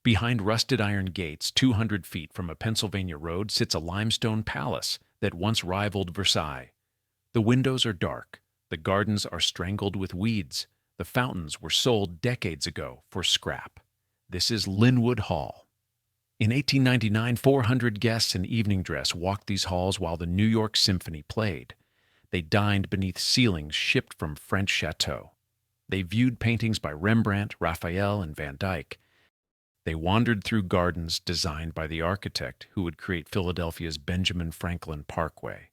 Behind rusted iron gates 200 feet from a Pennsylvania road sits a limestone palace that once rivaled Versailles. The windows are dark, the gardens are strangled with weeds, the fountains were sold decades ago for scrap. This is Lynnewood Hall. In 1899, 400 guests in evening dress walked these halls while the New York Symphony played. They dined beneath ceilings shipped from French chateaux. They viewed paintings by Rembrandt, Raphael, and Van Dyck. They wandered through gardens designed by the architect who would create Philadelphia's Benjamin Franklin Parkway.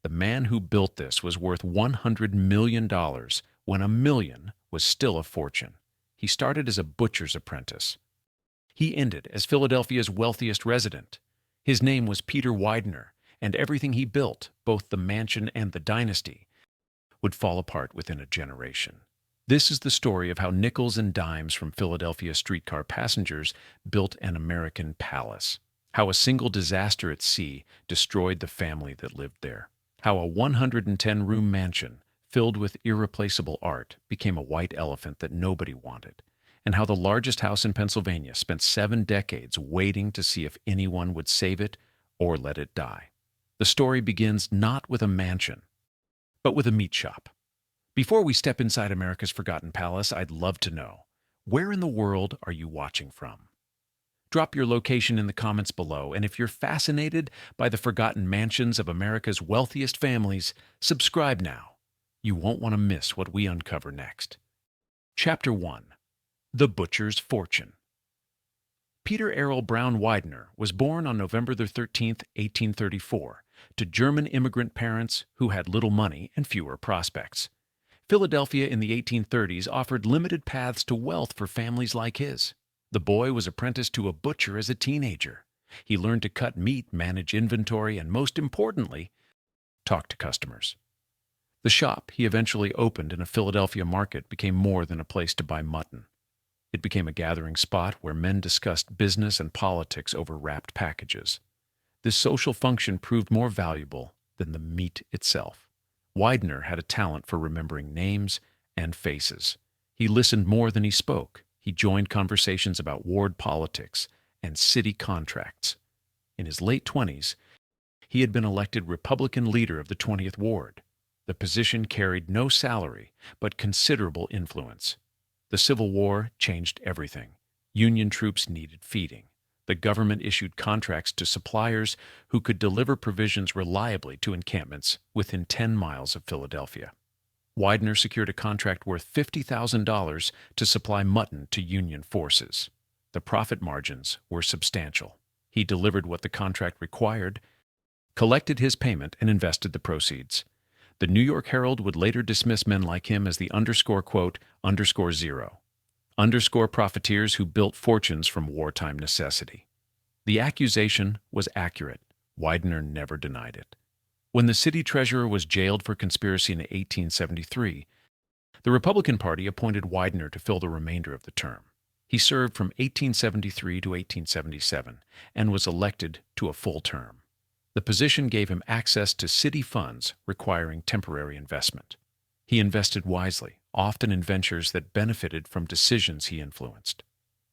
The man who built this was worth $100 million when a million was still a fortune. He started as a butcher's apprentice. He ended as Philadelphia's wealthiest resident. His name was Peter Widener, and everything he built, both the mansion and the dynasty, would fall apart within a generation. This is the story of how nickels and dimes from Philadelphia streetcar passengers built an American palace. How a single disaster at sea destroyed the family that lived there. How a 110-room mansion filled with irreplaceable art became a white elephant that nobody wanted. And how the largest house in Pennsylvania spent 7 decades waiting to see if anyone would save it or let it die. The story begins not with a mansion, but with a meat shop. Before we step inside America's Forgotten Palace, I'd love to know, where in the world are you watching from? Drop your location in the comments below, and if you're fascinated by the forgotten mansions of America's wealthiest families, subscribe now. You won't want to miss what we uncover next. Chapter 1. The Butcher's Fortune. Peter Errol Brown Widener was born on November 13, 1834, to German immigrant parents who had little money and fewer prospects. Philadelphia in the 1830s offered limited paths to wealth for families like his. The boy was apprenticed to a butcher as a teenager. He learned to cut meat, manage inventory, and most importantly, talk to customers. The shop he eventually opened in a Philadelphia market became more than a place to buy mutton. It became a gathering spot where men discussed business and politics over wrapped packages. This social function proved more valuable than the meat itself. Widener had a talent for remembering names and faces. He listened more than he spoke. He joined conversations about ward politics and city contracts. In his late 20s, he had been elected Republican leader of the 20th Ward. The position carried no salary, but considerable influence. The Civil War changed everything. Union troops needed feeding. The government issued contracts to suppliers who could deliver provisions reliably to encampments within 10 miles of Philadelphia. Widener secured a contract worth $50,000 to supply mutton to Union forces. The profit margins were substantial. He delivered what the contract required, collected his payment, and invested the proceeds. The New York Herald would later dismiss men like him as the _zero, profiteers who built fortunes from wartime necessity. The accusation was accurate. Widener never denied it. When the city treasurer was jailed for conspiracy in 1873, the Republican Party appointed Widener to fill the remainder of the term. He served from 1873 to 1877 and was elected to a full term. The position gave him access to city funds requiring temporary investment. He invested wisely, often in ventures that benefited from decisions he influenced.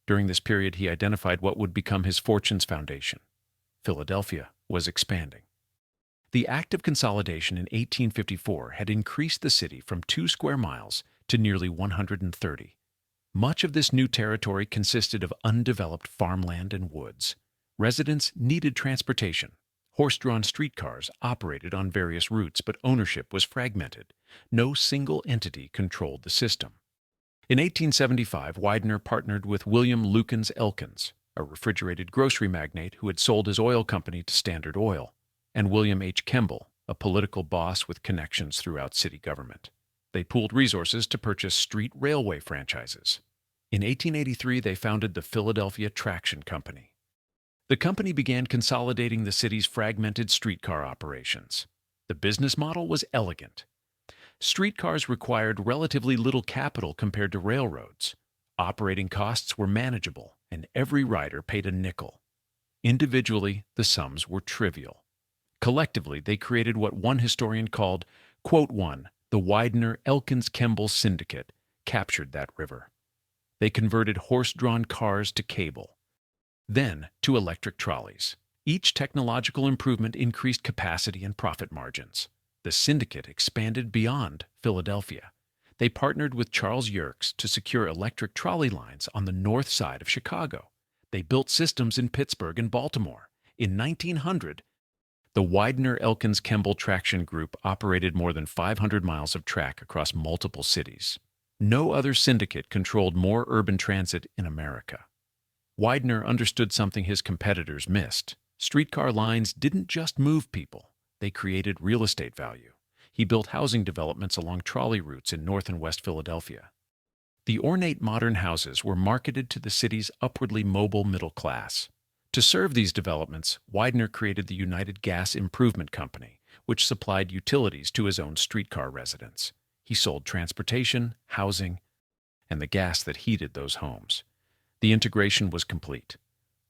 During this period, he identified what would become his fortune's foundation. Philadelphia was expanding. The Act of Consolidation in 1854 had increased the city from 2 square miles to nearly 130. Much of this new territory consisted of undeveloped farmland and woods. Residents needed transportation. Horse-drawn streetcars operated on various routes, but ownership was fragmented. No single entity controlled the system. In 1875, Widener partnered with William Lukens Elkins, a refrigerated grocery magnate who had sold his oil company to Standard Oil, and William H. Kemble, a political boss with connections throughout city government. They pooled resources to purchase street railway franchises. In 1883, they founded the Philadelphia Traction Company. The company began consolidating the city's fragmented streetcar operations. The business model was elegant. Streetcars required relatively little capital compared to railroads. Operating costs were manageable, and every rider paid a nickel. Individually, the sums were trivial. Collectively, they created what one historian called, quote one, the Widener-Elkins-Kemble Syndicate captured that river. They converted horse-drawn cars to cable, Then to electric trolleys. Each technological improvement increased capacity and profit margins. The syndicate expanded beyond Philadelphia. They partnered with Charles Yerkes to secure electric trolley lines on the north side of Chicago. They built systems in Pittsburgh and Baltimore. In 1900, the Widener-Elkins-Kemble Traction Group operated more than 500 miles of track across multiple cities. No other syndicate controlled more urban transit in America. Widener understood something his competitors missed. Streetcar lines didn't just move people, they created real estate value. He built housing developments along trolley routes in North and West Philadelphia. The ornate modern houses were marketed to the city's upwardly mobile middle class. To serve these developments, Widener created the United Gas Improvement Company, which supplied utilities to his own streetcar residents. He sold transportation, housing, and the gas that heated those homes. The integration was complete.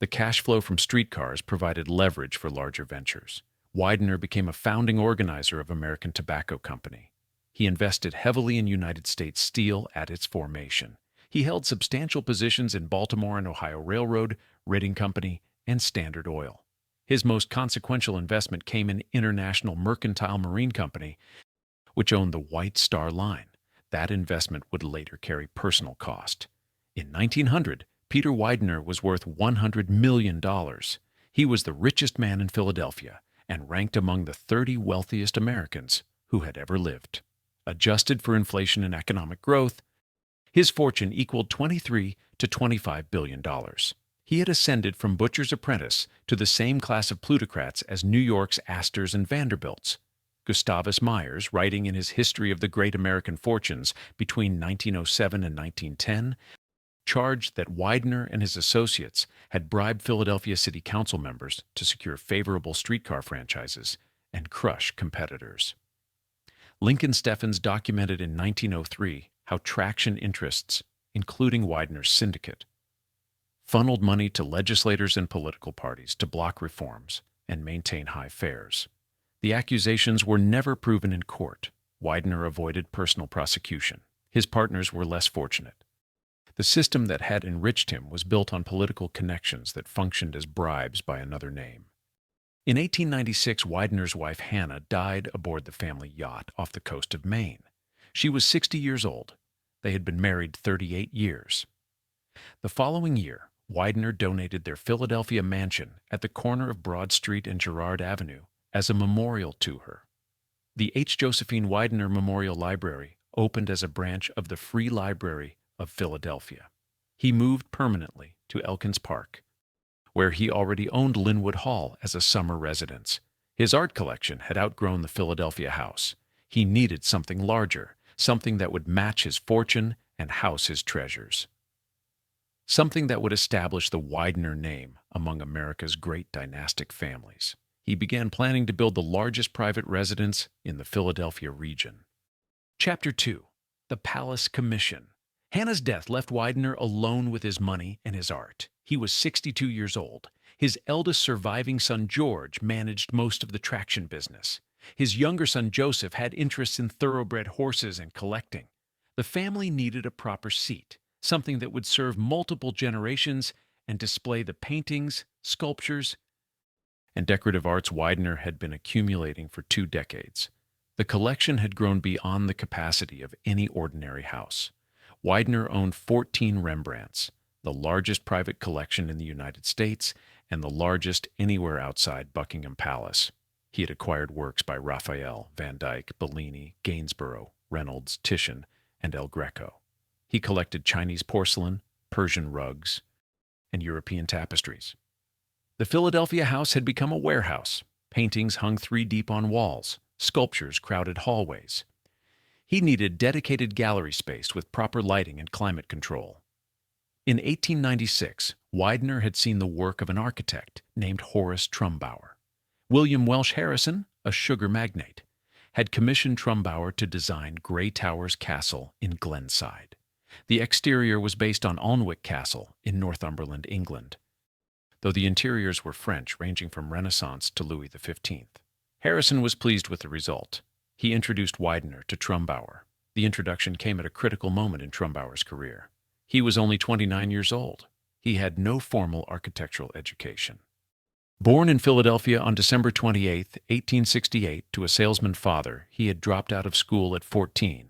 The cash flow from streetcars provided leverage for larger ventures. Widener became a founding organizer of American Tobacco Company. He invested heavily in United States Steel at its formation. He held substantial positions in Baltimore and Ohio Railroad, Reading Company, and Standard Oil. His most consequential investment came in International Mercantile Marine Company, which owned the White Star Line. That investment would later carry personal cost. In 1900, Peter Widener was worth $100 million. He was the richest man in Philadelphia and ranked among the 30 wealthiest Americans who had ever lived. Adjusted for inflation and economic growth, his fortune equaled $23 to $25 billion. He had ascended from butcher's apprentice to the same class of plutocrats as New York's Astors and Vanderbilts. Gustavus Myers, writing in his History of the Great American Fortunes between 1907 and 1910, charged that Widener and his associates had bribed Philadelphia City Council members to secure favorable streetcar franchises and crush competitors. Lincoln Steffens documented in 1903 how traction interests, including Widener's syndicate, funneled money to legislators and political parties to block reforms and maintain high fares. The accusations were never proven in court. Widener avoided personal prosecution. His partners were less fortunate. The system that had enriched him was built on political connections that functioned as bribes by another name. In 1896, Widener's wife Hannah died aboard the family yacht off the coast of Maine. She was 60 years old. They had been married 38 years. The following year, Widener donated their Philadelphia mansion at the corner of Broad Street and Girard Avenue as a memorial to her. The H. Josephine Widener Memorial Library opened as a branch of the Free Library of Philadelphia. He moved permanently to Elkins Park, where he already owned Lynnewood Hall as a summer residence. His art collection had outgrown the Philadelphia house. He needed something larger, something that would match his fortune and house his treasures. Something that would establish the Widener name among America's great dynastic families. He began planning to build the largest private residence in the Philadelphia region. Chapter 2. The Palace Commission. Hannah's death left Widener alone with his money and his art. He was 62 years old. His eldest surviving son, George, managed most of the traction business. His younger son, Joseph, had interests in thoroughbred horses and collecting. The family needed a proper seat, something that would serve multiple generations and display the paintings, sculptures, and decorative arts Widener had been accumulating for 2 decades. The collection had grown beyond the capacity of any ordinary house. Widener owned 14 Rembrandts, the largest private collection in the United States and the largest anywhere outside Buckingham Palace. He had acquired works by Raphael, Van Dyck, Bellini, Gainsborough, Reynolds, Titian, and El Greco. He collected Chinese porcelain, Persian rugs, and European tapestries. The Philadelphia house had become a warehouse. Paintings hung 3 deep on walls, sculptures crowded hallways. He needed dedicated gallery space with proper lighting and climate control. In 1896, Widener had seen the work of an architect named Horace Trumbauer. William Welsh Harrison, a sugar magnate, had commissioned Trumbauer to design Grey Towers Castle in Glenside. The exterior was based on Alnwick Castle in Northumberland, England, though the interiors were French, ranging from Renaissance to Louis XV. Harrison was pleased with the result. He introduced Widener to Trumbauer. The introduction came at a critical moment in Trumbauer's career. He was only 29 years old. He had no formal architectural education. Born in Philadelphia on December 28, 1868, to a salesman father, he had dropped out of school at 14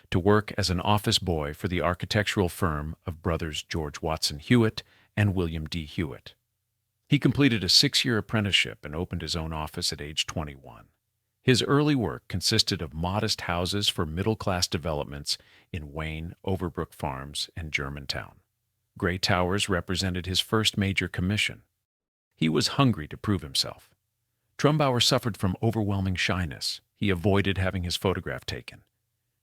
to work as an office boy for the architectural firm of brothers George Watson Hewitt and William D. Hewitt. He completed a 6-year apprenticeship and opened his own office at age 21. His early work consisted of modest houses for middle-class developments in Wayne, Overbrook Farms, and Germantown. Gray towers represented his first major commission. He was hungry to prove himself. Trumbauer suffered from overwhelming shyness. He avoided having his photograph taken.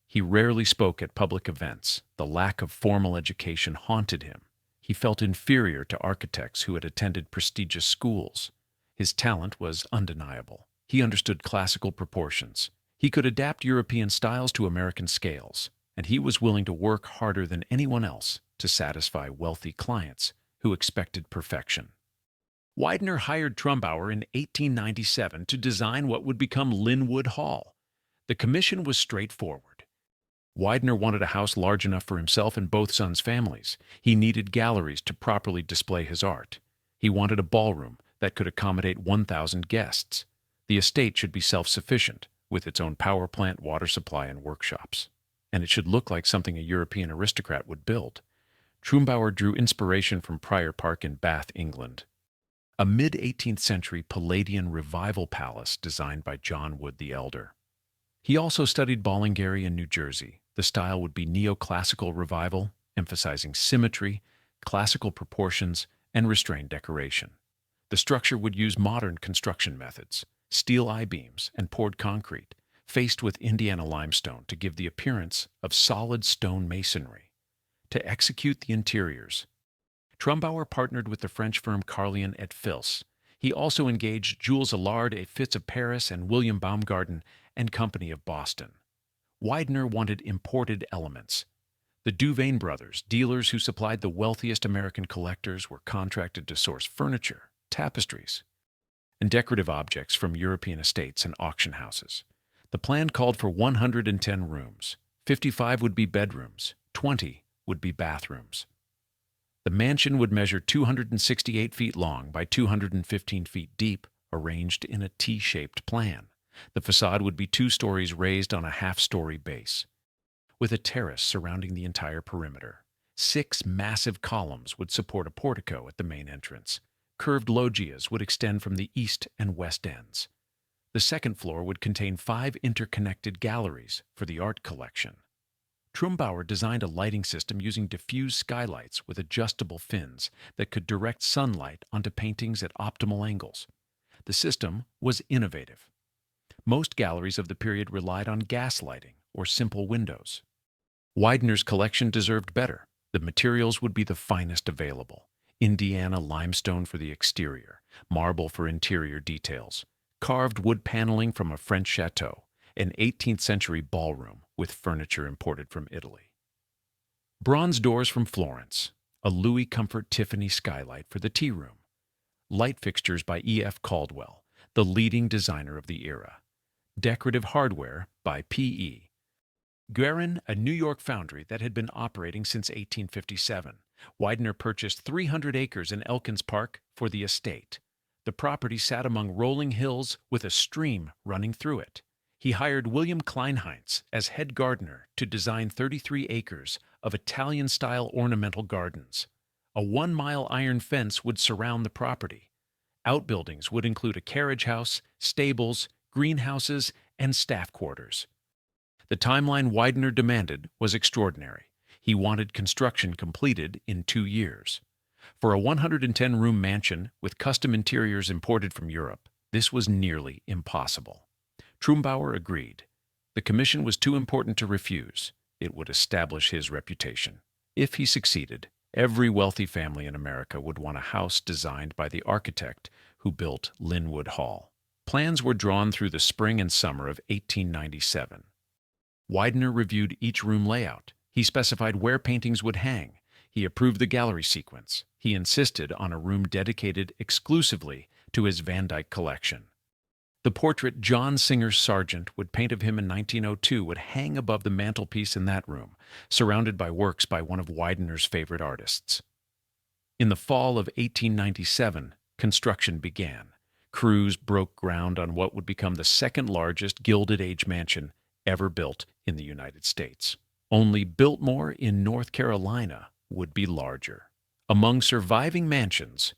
He rarely spoke at public events. The lack of formal education haunted him. He felt inferior to architects who had attended prestigious schools. His talent was undeniable. He understood classical proportions. He could adapt European styles to American scales, and he was willing to work harder than anyone else to satisfy wealthy clients who expected perfection. Widener hired Trumbauer in 1897 to design what would become Lynnewood Hall. The commission was straightforward. Widener wanted a house large enough for himself and both sons' families. He needed galleries to properly display his art. He wanted a ballroom that could accommodate 1,000 guests. The estate should be self-sufficient, with its own power plant, water supply, and workshops. And it should look like something a European aristocrat would build. Trumbauer drew inspiration from Prior Park in Bath, England, a mid-18th century Palladian revival palace designed by John Wood the Elder. He also studied Ballingarry in New Jersey. The style would be neoclassical revival, emphasizing symmetry, classical proportions, and restrained decoration. The structure would use modern construction methods, steel I-beams and poured concrete, faced with Indiana limestone to give the appearance of solid stone masonry. To execute the interiors, Trumbauer partnered with the French firm Carlion et Fils. He also engaged Jules Allard et Fitz of Paris and William Baumgarten and Company of Boston. Widener wanted imported elements. The Duvain brothers, dealers who supplied the wealthiest American collectors, were contracted to source furniture, tapestries, and decorative objects from European estates and auction houses. The plan called for 110 rooms. 55 would be bedrooms, 20 would be bathrooms. The mansion would measure 268 feet long by 215 feet deep, arranged in a T-shaped plan. The facade would be 2 stories raised on a half-story base, with a terrace surrounding the entire perimeter. 6 massive columns would support a portico at the main entrance. Curved loggias would extend from the east and west ends. The second floor would contain 5 interconnected galleries for the art collection. Trumbauer designed a lighting system using diffuse skylights with adjustable fins that could direct sunlight onto paintings at optimal angles. The system was innovative. Most galleries of the period relied on gas lighting or simple windows. Widener's collection deserved better. The materials would be the finest available. Indiana limestone for the exterior, marble for interior details, carved wood paneling from a French chateau, an 18th century ballroom with furniture imported from Italy. Bronze doors from Florence, a Louis Comfort Tiffany skylight for the tea room. Light fixtures by E.F. Caldwell, the leading designer of the era. Decorative hardware by P.E. Guerin, a New York foundry that had been operating since 1857. Widener purchased 300 acres in Elkins Park for the estate. The property sat among rolling hills with a stream running through it. He hired William Kleinheinz as head gardener to design 33 acres of Italian-style ornamental gardens. A 1-mile iron fence would surround the property. Outbuildings would include a carriage house, stables, greenhouses, and staff quarters. The timeline Widener demanded was extraordinary. He wanted construction completed in 2 years. For a 110-room mansion with custom interiors imported from Europe, this was nearly impossible. Trumbauer agreed. The commission was too important to refuse. It would establish his reputation. If he succeeded, every wealthy family in America would want a house designed by the architect who built Lynnewood Hall. Plans were drawn through the spring and summer of 1897. Widener reviewed each room layout. He specified where paintings would hang. He approved the gallery sequence. He insisted on a room dedicated exclusively to his Van Dyck collection. The portrait John Singer Sargent would paint of him in 1902 would hang above the mantelpiece in that room, surrounded by works by one of Widener's favorite artists. In the fall of 1897, construction began. Crews broke ground on what would become the second largest Gilded Age mansion ever built in the United States. Only Biltmore in North Carolina would be larger. Among surviving mansions,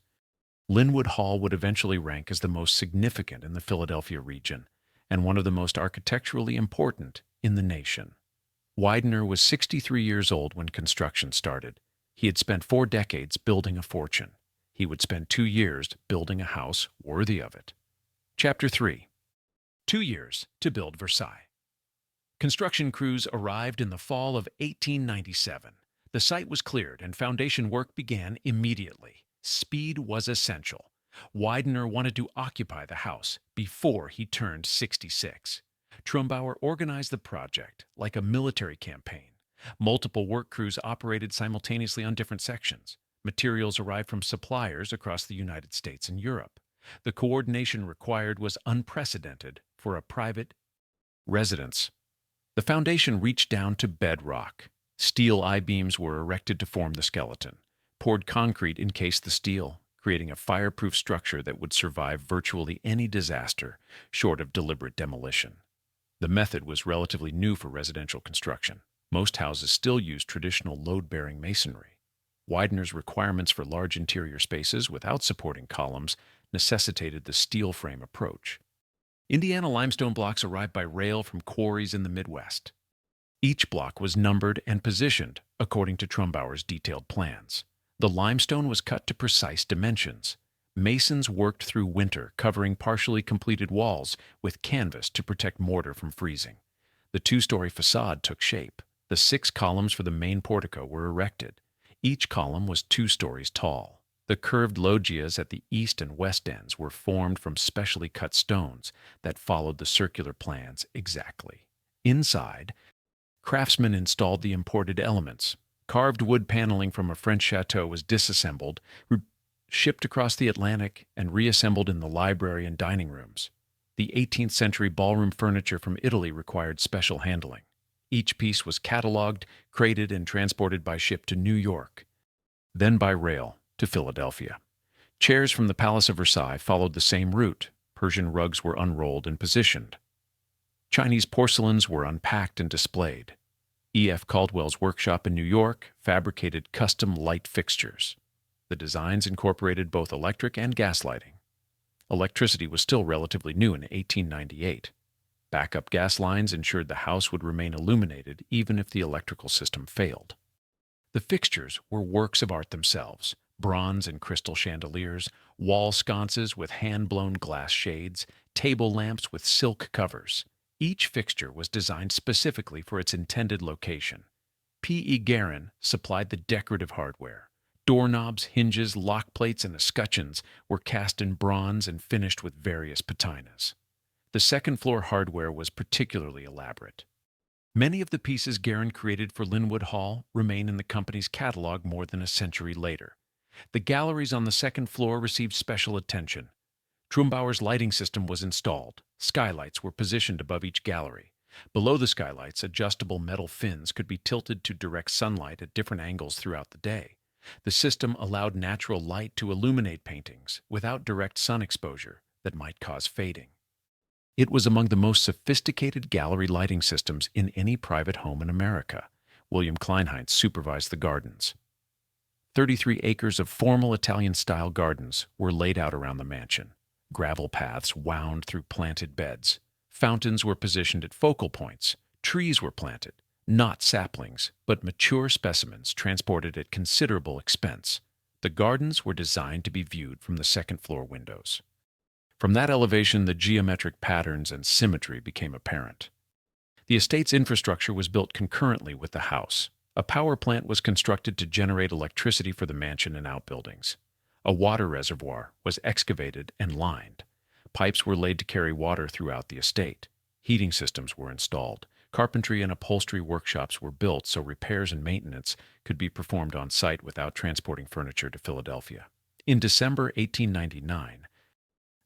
Lynnewood Hall would eventually rank as the most significant in the Philadelphia region and one of the most architecturally important in the nation. Widener was 63 years old when construction started. He had spent 4 decades building a fortune. He would spend 2 years building a house worthy of it. Chapter 3. 2 years to build Versailles. Construction crews arrived in the fall of 1897. The site was cleared and foundation work began immediately. Speed was essential. Widener wanted to occupy the house before he turned 66. Trumbauer organized the project like a military campaign. Multiple work crews operated simultaneously on different sections. Materials arrived from suppliers across the United States and Europe. The coordination required was unprecedented for a private residence. The foundation reached down to bedrock. Steel I-beams were erected to form the skeleton. Poured concrete encased the steel, creating a fireproof structure that would survive virtually any disaster, short of deliberate demolition. The method was relatively new for residential construction. Most houses still used traditional load-bearing masonry. Widener's requirements for large interior spaces without supporting columns necessitated the steel frame approach. Indiana limestone blocks arrived by rail from quarries in the Midwest. Each block was numbered and positioned according to Trumbauer's detailed plans. The limestone was cut to precise dimensions. Masons worked through winter, covering partially completed walls with canvas to protect mortar from freezing. The 2-story facade took shape. The 6 columns for the main portico were erected. Each column was 2 stories tall. The curved loggias at the east and west ends were formed from specially cut stones that followed the circular plans exactly. Inside, craftsmen installed the imported elements. Carved wood paneling from a French chateau was disassembled, shipped across the Atlantic, and reassembled in the library and dining rooms. The 18th century ballroom furniture from Italy required special handling. Each piece was cataloged, crated, and transported by ship to New York, then by rail to Philadelphia. Chairs from the Palace of Versailles followed the same route. Persian rugs were unrolled and positioned. Chinese porcelains were unpacked and displayed. E.F. Caldwell's workshop in New York fabricated custom light fixtures. The designs incorporated both electric and gas lighting. Electricity was still relatively new in 1898. Backup gas lines ensured the house would remain illuminated even if the electrical system failed. The fixtures were works of art themselves: bronze and crystal chandeliers, wall sconces with hand-blown glass shades, table lamps with silk covers. Each fixture was designed specifically for its intended location. P.E. Guerin supplied the decorative hardware. Doorknobs, hinges, lock plates, and escutcheons were cast in bronze and finished with various patinas. The second-floor hardware was particularly elaborate. Many of the pieces Guerin created for Lynnewood Hall remain in the company's catalog more than a century later. The galleries on the second floor received special attention. Trumbauer's lighting system was installed. Skylights were positioned above each gallery. Below the skylights, adjustable metal fins could be tilted to direct sunlight at different angles throughout the day. The system allowed natural light to illuminate paintings without direct sun exposure that might cause fading. It was among the most sophisticated gallery lighting systems in any private home in America. William Kleinheinz supervised the gardens. 33 acres of formal Italian-style gardens were laid out around the mansion. Gravel paths wound through planted beds. Fountains were positioned at focal points. Trees were planted, not saplings, but mature specimens transported at considerable expense. The gardens were designed to be viewed from the second-floor windows. From that elevation, the geometric patterns and symmetry became apparent. The estate's infrastructure was built concurrently with the house. A power plant was constructed to generate electricity for the mansion and outbuildings. A water reservoir was excavated and lined. Pipes were laid to carry water throughout the estate. Heating systems were installed. Carpentry and upholstery workshops were built so repairs and maintenance could be performed on site without transporting furniture to Philadelphia. In December 1899,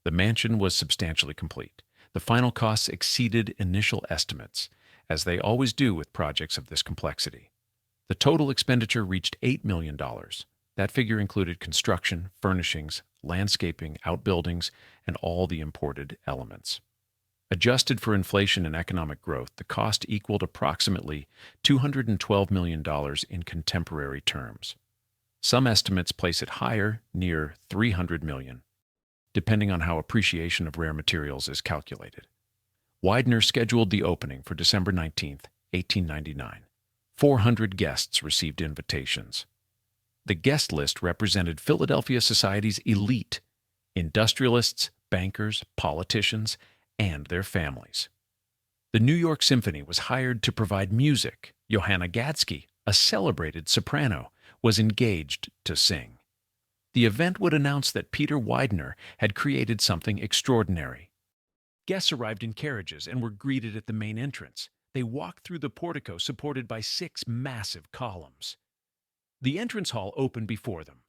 the mansion was substantially complete. The final costs exceeded initial estimates, as they always do with projects of this complexity. The total expenditure reached $8 million. That figure included construction, furnishings, landscaping, outbuildings, and all the imported elements. Adjusted for inflation and economic growth, the cost equaled approximately $212 million in contemporary terms. Some estimates place it higher, near $300 million, depending on how appreciation of rare materials is calculated. Widener scheduled the opening for December 19, 1899. 400 guests received invitations. The guest list represented Philadelphia society's elite: industrialists, bankers, politicians, and their families. The New York Symphony was hired to provide music. Johanna Gadsky, a celebrated soprano, was engaged to sing. The event would announce that Peter Widener had created something extraordinary. Guests arrived in carriages and were greeted at the main entrance. They walked through the portico supported by 6 massive columns. The entrance hall opened before them,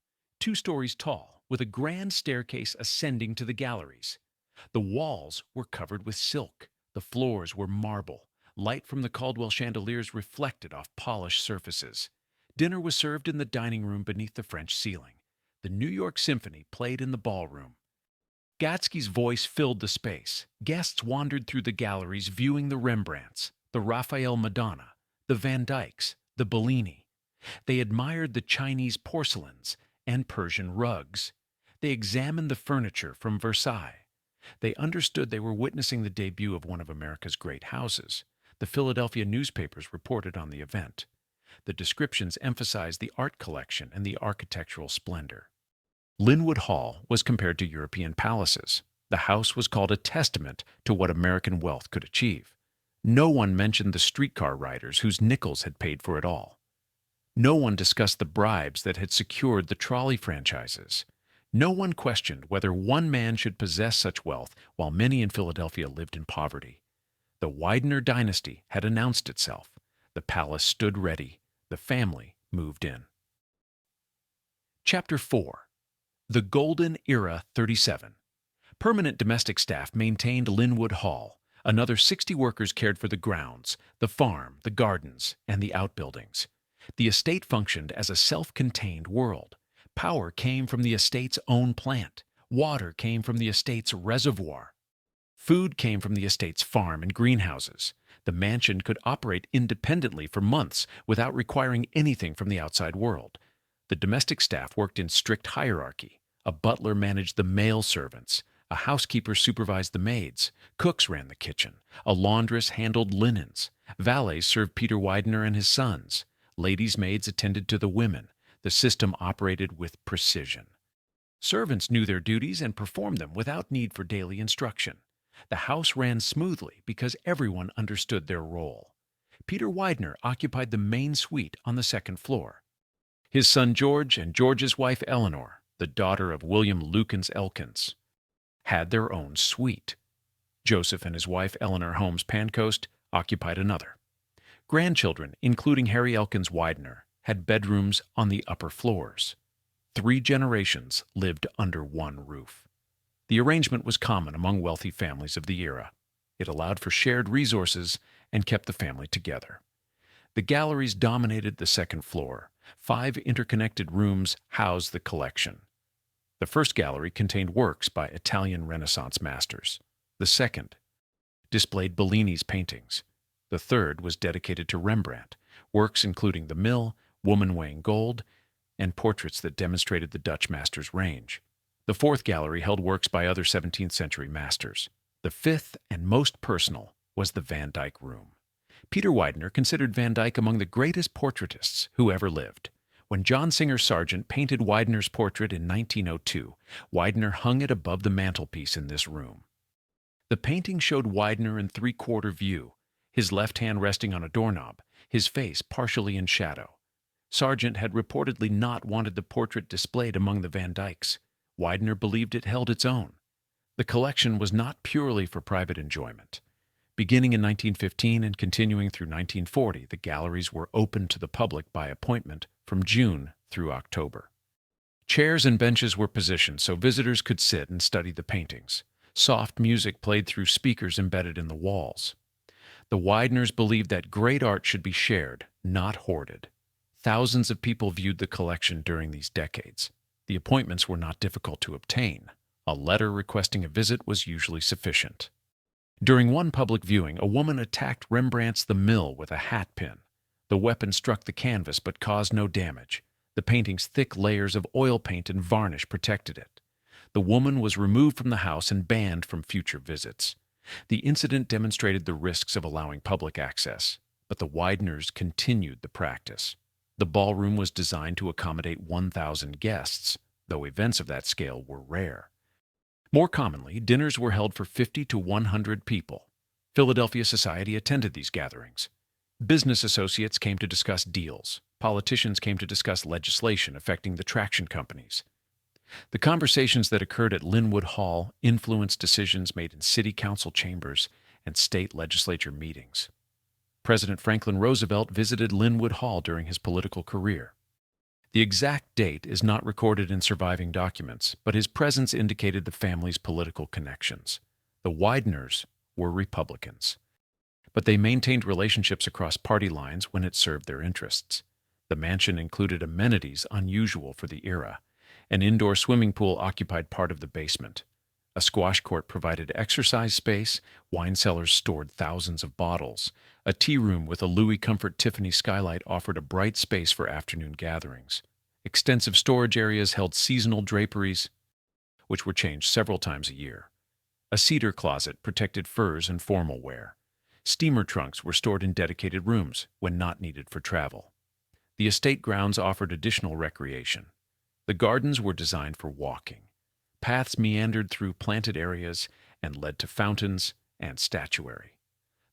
2 stories tall, with a grand staircase ascending to the galleries. The walls were covered with silk. The floors were marble. Light from the Caldwell chandeliers reflected off polished surfaces. Dinner was served in the dining room beneath the French ceiling. The New York Symphony played in the ballroom. Gadsky's voice filled the space. Guests wandered through the galleries viewing the Rembrandts, the Raphael Madonna, the Van Dycks, the Bellini. They admired the Chinese porcelains and Persian rugs. They examined the furniture from Versailles. They understood they were witnessing the debut of one of America's great houses. The Philadelphia newspapers reported on the event. The descriptions emphasized the art collection and the architectural splendor. Lynnewood Hall was compared to European palaces. The house was called a testament to what American wealth could achieve. No one mentioned the streetcar riders whose nickels had paid for it all. No one discussed the bribes that had secured the trolley franchises. No one questioned whether one man should possess such wealth while many in Philadelphia lived in poverty. The Widener dynasty had announced itself. The palace stood ready. The family moved in. Chapter 4. The Golden Era 37. Permanent domestic staff maintained Lynnewood Hall. Another 60 workers cared for the grounds, the farm, the gardens, and the outbuildings. The estate functioned as a self-contained world. Power came from the estate's own plant. Water came from the estate's reservoir. Food came from the estate's farm and greenhouses. The mansion could operate independently for months without requiring anything from the outside world. The domestic staff worked in strict hierarchy. A butler managed the male servants. A housekeeper supervised the maids. Cooks ran the kitchen. A laundress handled linens. Valets served Peter Widener and his sons. Ladies' maids attended to the women. The system operated with precision. Servants knew their duties and performed them without need for daily instruction. The house ran smoothly because everyone understood their role. Peter Widener occupied the main suite on the 2nd floor. His son George and George's wife Eleanor, the daughter of William Lukens Elkins, had their own suite. Joseph and his wife Eleanor Holmes Pancoast occupied another. Grandchildren, including Harry Elkins Widener, had bedrooms on the upper floors. 3 generations lived under one roof. The arrangement was common among wealthy families of the era. It allowed for shared resources and kept the family together. The galleries dominated the 2nd floor. 5 interconnected rooms housed the collection. The first gallery contained works by Italian Renaissance masters. The second displayed Bellini's paintings. The third was dedicated to Rembrandt, works including The Mill, Woman Weighing Gold, and portraits that demonstrated the Dutch master's range. The fourth gallery held works by other 17th century masters. The fifth and most personal was the Van Dyck room. Peter Widener considered Van Dyck among the greatest portraitists who ever lived. When John Singer Sargent painted Widener's portrait in 1902, Widener hung it above the mantelpiece in this room. The painting showed Widener in 3/4 view, his left hand resting on a doorknob, his face partially in shadow. Sargent had reportedly not wanted the portrait displayed among the Van Dycks. Widener believed it held its own. The collection was not purely for private enjoyment. Beginning in 1915 and continuing through 1940, the galleries were open to the public by appointment from June through October. Chairs and benches were positioned so visitors could sit and study the paintings. Soft music played through speakers embedded in the walls. The Wideners believed that great art should be shared, not hoarded. Thousands of people viewed the collection during these decades. The appointments were not difficult to obtain. A letter requesting a visit was usually sufficient. During one public viewing, a woman attacked Rembrandt's The Mill with a hat pin. The weapon struck the canvas but caused no damage. The painting's thick layers of oil paint and varnish protected it. The woman was removed from the house and banned from future visits. The incident demonstrated the risks of allowing public access, but the Wideners continued the practice. The ballroom was designed to accommodate 1,000 guests, though events of that scale were rare. More commonly, dinners were held for 50 to 100 people. Philadelphia society attended these gatherings. Business associates came to discuss deals. Politicians came to discuss legislation affecting the traction companies. The conversations that occurred at Lynnewood Hall influenced decisions made in city council chambers and state legislature meetings. President Franklin Roosevelt visited Lynnewood Hall during his political career. The exact date is not recorded in surviving documents, but his presence indicated the family's political connections. The Wideners were Republicans, but they maintained relationships across party lines when it served their interests. The mansion included amenities unusual for the era. An indoor swimming pool occupied part of the basement. A squash court provided exercise space, wine cellars stored thousands of bottles. A tea room with a Louis Comfort Tiffany skylight offered a bright space for afternoon gatherings. Extensive storage areas held seasonal draperies, which were changed several times a year. A cedar closet protected furs and formal wear. Steamer trunks were stored in dedicated rooms when not needed for travel. The estate grounds offered additional recreation. The gardens were designed for walking. Paths meandered through planted areas and led to fountains and statuary.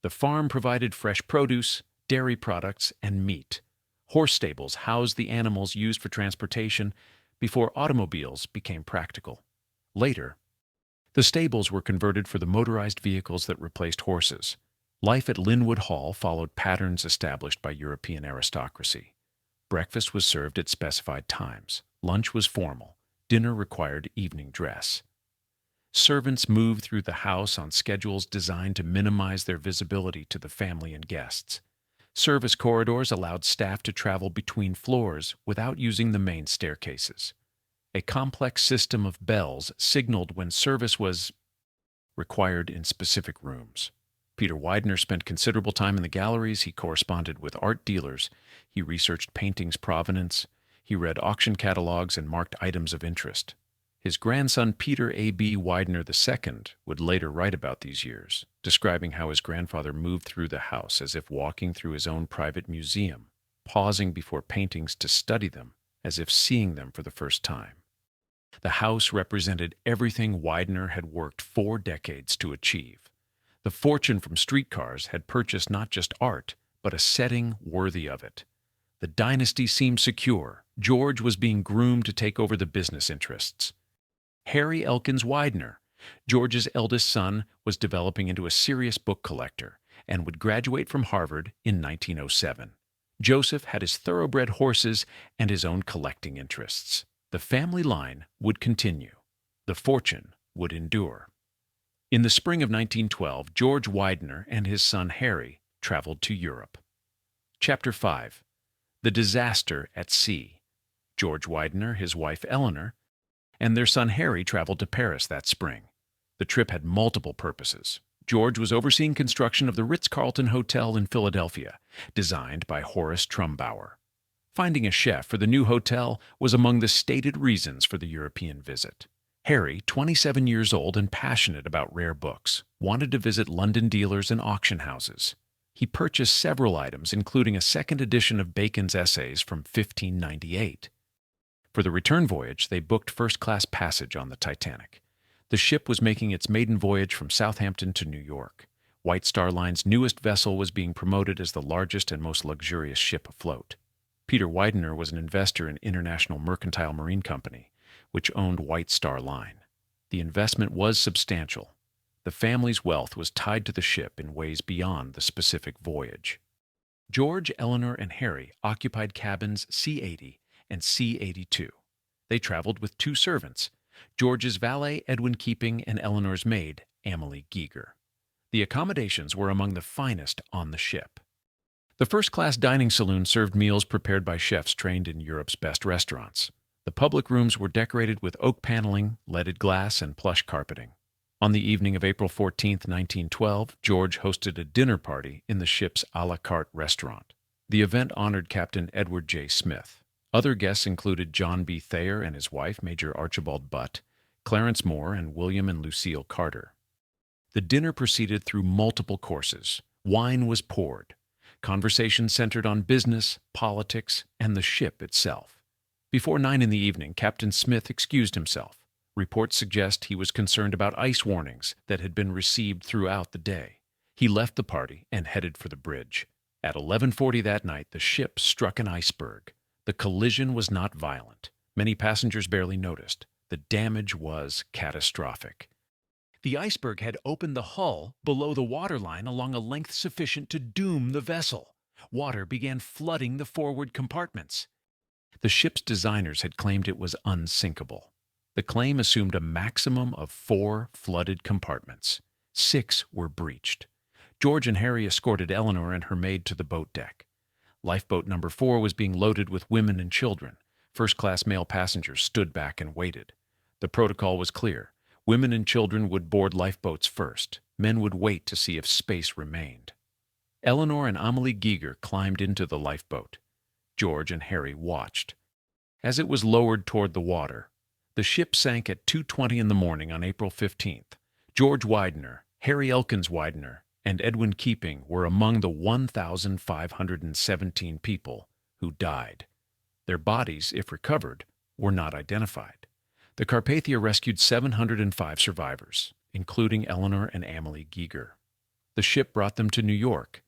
The farm provided fresh produce, dairy products, and meat. Horse stables housed the animals used for transportation before automobiles became practical. Later, the stables were converted for the motorized vehicles that replaced horses. Life at Lynnewood Hall followed patterns established by European aristocracy. Breakfast was served at specified times. Lunch was formal. Dinner required evening dress. Servants moved through the house on schedules designed to minimize their visibility to the family and guests. Service corridors allowed staff to travel between floors without using the main staircases. A complex system of bells signaled when service was required in specific rooms. Peter Widener spent considerable time in the galleries. He corresponded with art dealers. He researched paintings' provenance. He read auction catalogs and marked items of interest. His grandson Peter A.B. Widener II would later write about these years, describing how his grandfather moved through the house as if walking through his own private museum, pausing before paintings to study them as if seeing them for the first time. The house represented everything Widener had worked 4 decades to achieve. The fortune from streetcars had purchased not just art, but a setting worthy of it. The dynasty seemed secure. George was being groomed to take over the business interests. Harry Elkins Widener, George's eldest son, was developing into a serious book collector and would graduate from Harvard in 1907. Joseph had his thoroughbred horses and his own collecting interests. The family line would continue. The fortune would endure. In the spring of 1912, George Widener and his son Harry traveled to Europe. Chapter 5. The Disaster at Sea. George Widener, his wife Eleanor, and their son Harry traveled to Paris that spring. The trip had multiple purposes. George was overseeing construction of the Ritz-Carlton Hotel in Philadelphia, designed by Horace Trumbauer. Finding a chef for the new hotel was among the stated reasons for the European visit. Harry, 27 years old and passionate about rare books, wanted to visit London dealers and auction houses. He purchased several items, including a second edition of Bacon's Essays from 1598. For the return voyage, they booked first-class passage on the Titanic. The ship was making its maiden voyage from Southampton to New York. White Star Line's newest vessel was being promoted as the largest and most luxurious ship afloat. Peter Widener was an investor in International Mercantile Marine Company, which owned White Star Line. The investment was substantial. The family's wealth was tied to the ship in ways beyond the specific voyage. George, Eleanor, and Harry occupied cabins C-80 and C-82. They traveled with 2 servants, George's valet Edwin Keeping and Eleanor's maid Amelie Giger. The accommodations were among the finest on the ship. The first-class dining saloon served meals prepared by chefs trained in Europe's best restaurants. The public rooms were decorated with oak paneling, leaded glass, and plush carpeting. On the evening of April 14, 1912, George hosted a dinner party in the ship's a la carte restaurant. The event honored Captain Edward J. Smith. Other guests included John B. Thayer and his wife, Major Archibald Butt, Clarence Moore, and William and Lucille Carter. The dinner proceeded through multiple courses. Wine was poured. Conversation centered on business, politics, and the ship itself. Before 9 in the evening, Captain Smith excused himself. Reports suggest he was concerned about ice warnings that had been received throughout the day. He left the party and headed for the bridge. At 11:40 that night, the ship struck an iceberg. The collision was not violent. Many passengers barely noticed. The damage was catastrophic. The iceberg had opened the hull below the waterline along a length sufficient to doom the vessel. Water began flooding the forward compartments. The ship's designers had claimed it was unsinkable. The claim assumed a maximum of 4 flooded compartments. 6 were breached. George and Harry escorted Eleanor and her maid to the boat deck. Lifeboat number 4 was being loaded with women and children. First-class male passengers stood back and waited. The protocol was clear. Women and children would board lifeboats first. Men would wait to see if space remained. Eleanor and Amelie Giger climbed into the lifeboat. George and Harry watched. As it was lowered toward the water, the ship sank at 2:20 in the morning on April 15th. George Widener, Harry Elkins Widener, and Edwin Keeping were among the 1,517 people who died. Their bodies, if recovered, were not identified. The Carpathia rescued 705 survivors, including Eleanor and Amelie Giger. The ship brought them to New York,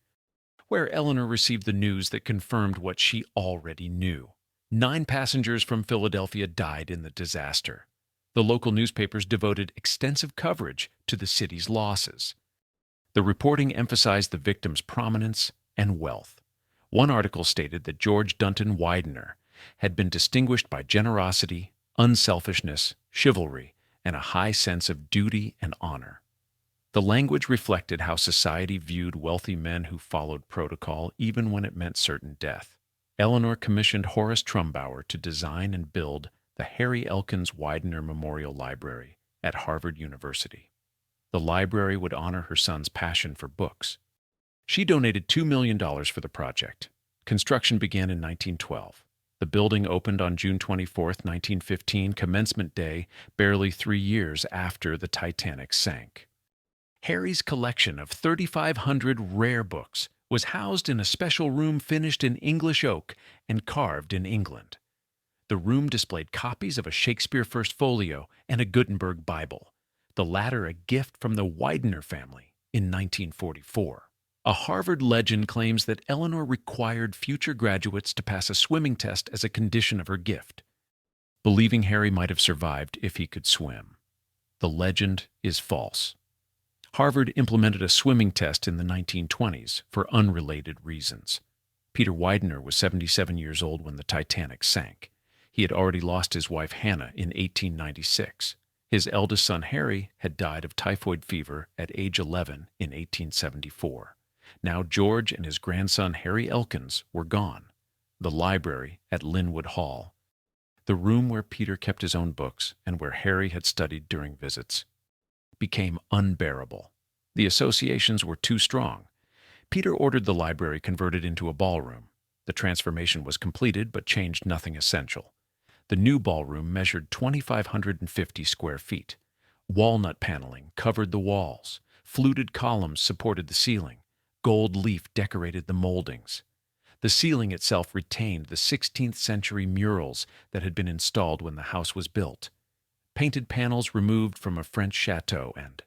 where Eleanor received the news that confirmed what she already knew. 9 passengers from Philadelphia died in the disaster. The local newspapers devoted extensive coverage to the city's losses. The reporting emphasized the victims' prominence and wealth. One article stated that George Dunton Widener had been distinguished by generosity, unselfishness, chivalry, and a high sense of duty and honor. The language reflected how society viewed wealthy men who followed protocol even when it meant certain death. Eleanor commissioned Horace Trumbauer to design and build the Harry Elkins Widener Memorial Library at Harvard University. The library would honor her son's passion for books. She donated $2 million for the project. Construction began in 1912. The building opened on June 24, 1915, commencement day, barely 3 years after the Titanic sank. Harry's collection of 3,500 rare books was housed in a special room finished in English oak and carved in England. The room displayed copies of a Shakespeare First Folio and a Gutenberg Bible, the latter a gift from the Widener family in 1944. A Harvard legend claims that Eleanor required future graduates to pass a swimming test as a condition of her gift, believing Harry might have survived if he could swim. The legend is false. Harvard implemented a swimming test in the 1920s for unrelated reasons. Peter Widener was 77 years old when the Titanic sank. He had already lost his wife Hannah in 1896. His eldest son Harry had died of typhoid fever at age 11 in 1874. Now George and his grandson Harry Elkins were gone. The library at Lynnewood Hall, the room where Peter kept his own books and where Harry had studied during visits, became unbearable. The associations were too strong. Peter ordered the library converted into a ballroom. The transformation was completed but changed nothing essential. The new ballroom measured 2,550 square feet. Walnut paneling covered the walls. Fluted columns supported the ceiling. Gold leaf decorated the moldings. The ceiling itself retained the 16th century murals that had been installed when the house was built. Painted panels removed from a French chateau and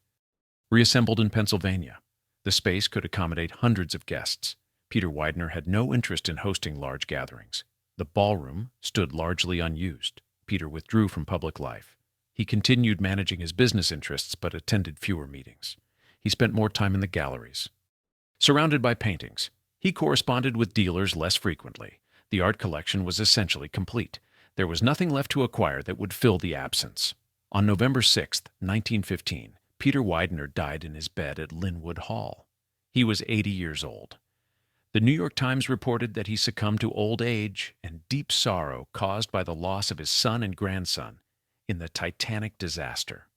reassembled in Pennsylvania. The space could accommodate hundreds of guests. Peter Widener had no interest in hosting large gatherings. The ballroom stood largely unused. Peter withdrew from public life. He continued managing his business interests but attended fewer meetings. He spent more time in the galleries. Surrounded by paintings, he corresponded with dealers less frequently. The art collection was essentially complete. There was nothing left to acquire that would fill the absence. On November 6, 1915, Peter Widener died in his bed at Lynnewood Hall. He was 80 years old. The New York Times reported that he succumbed to old age and deep sorrow caused by the loss of his son and grandson in the Titanic disaster.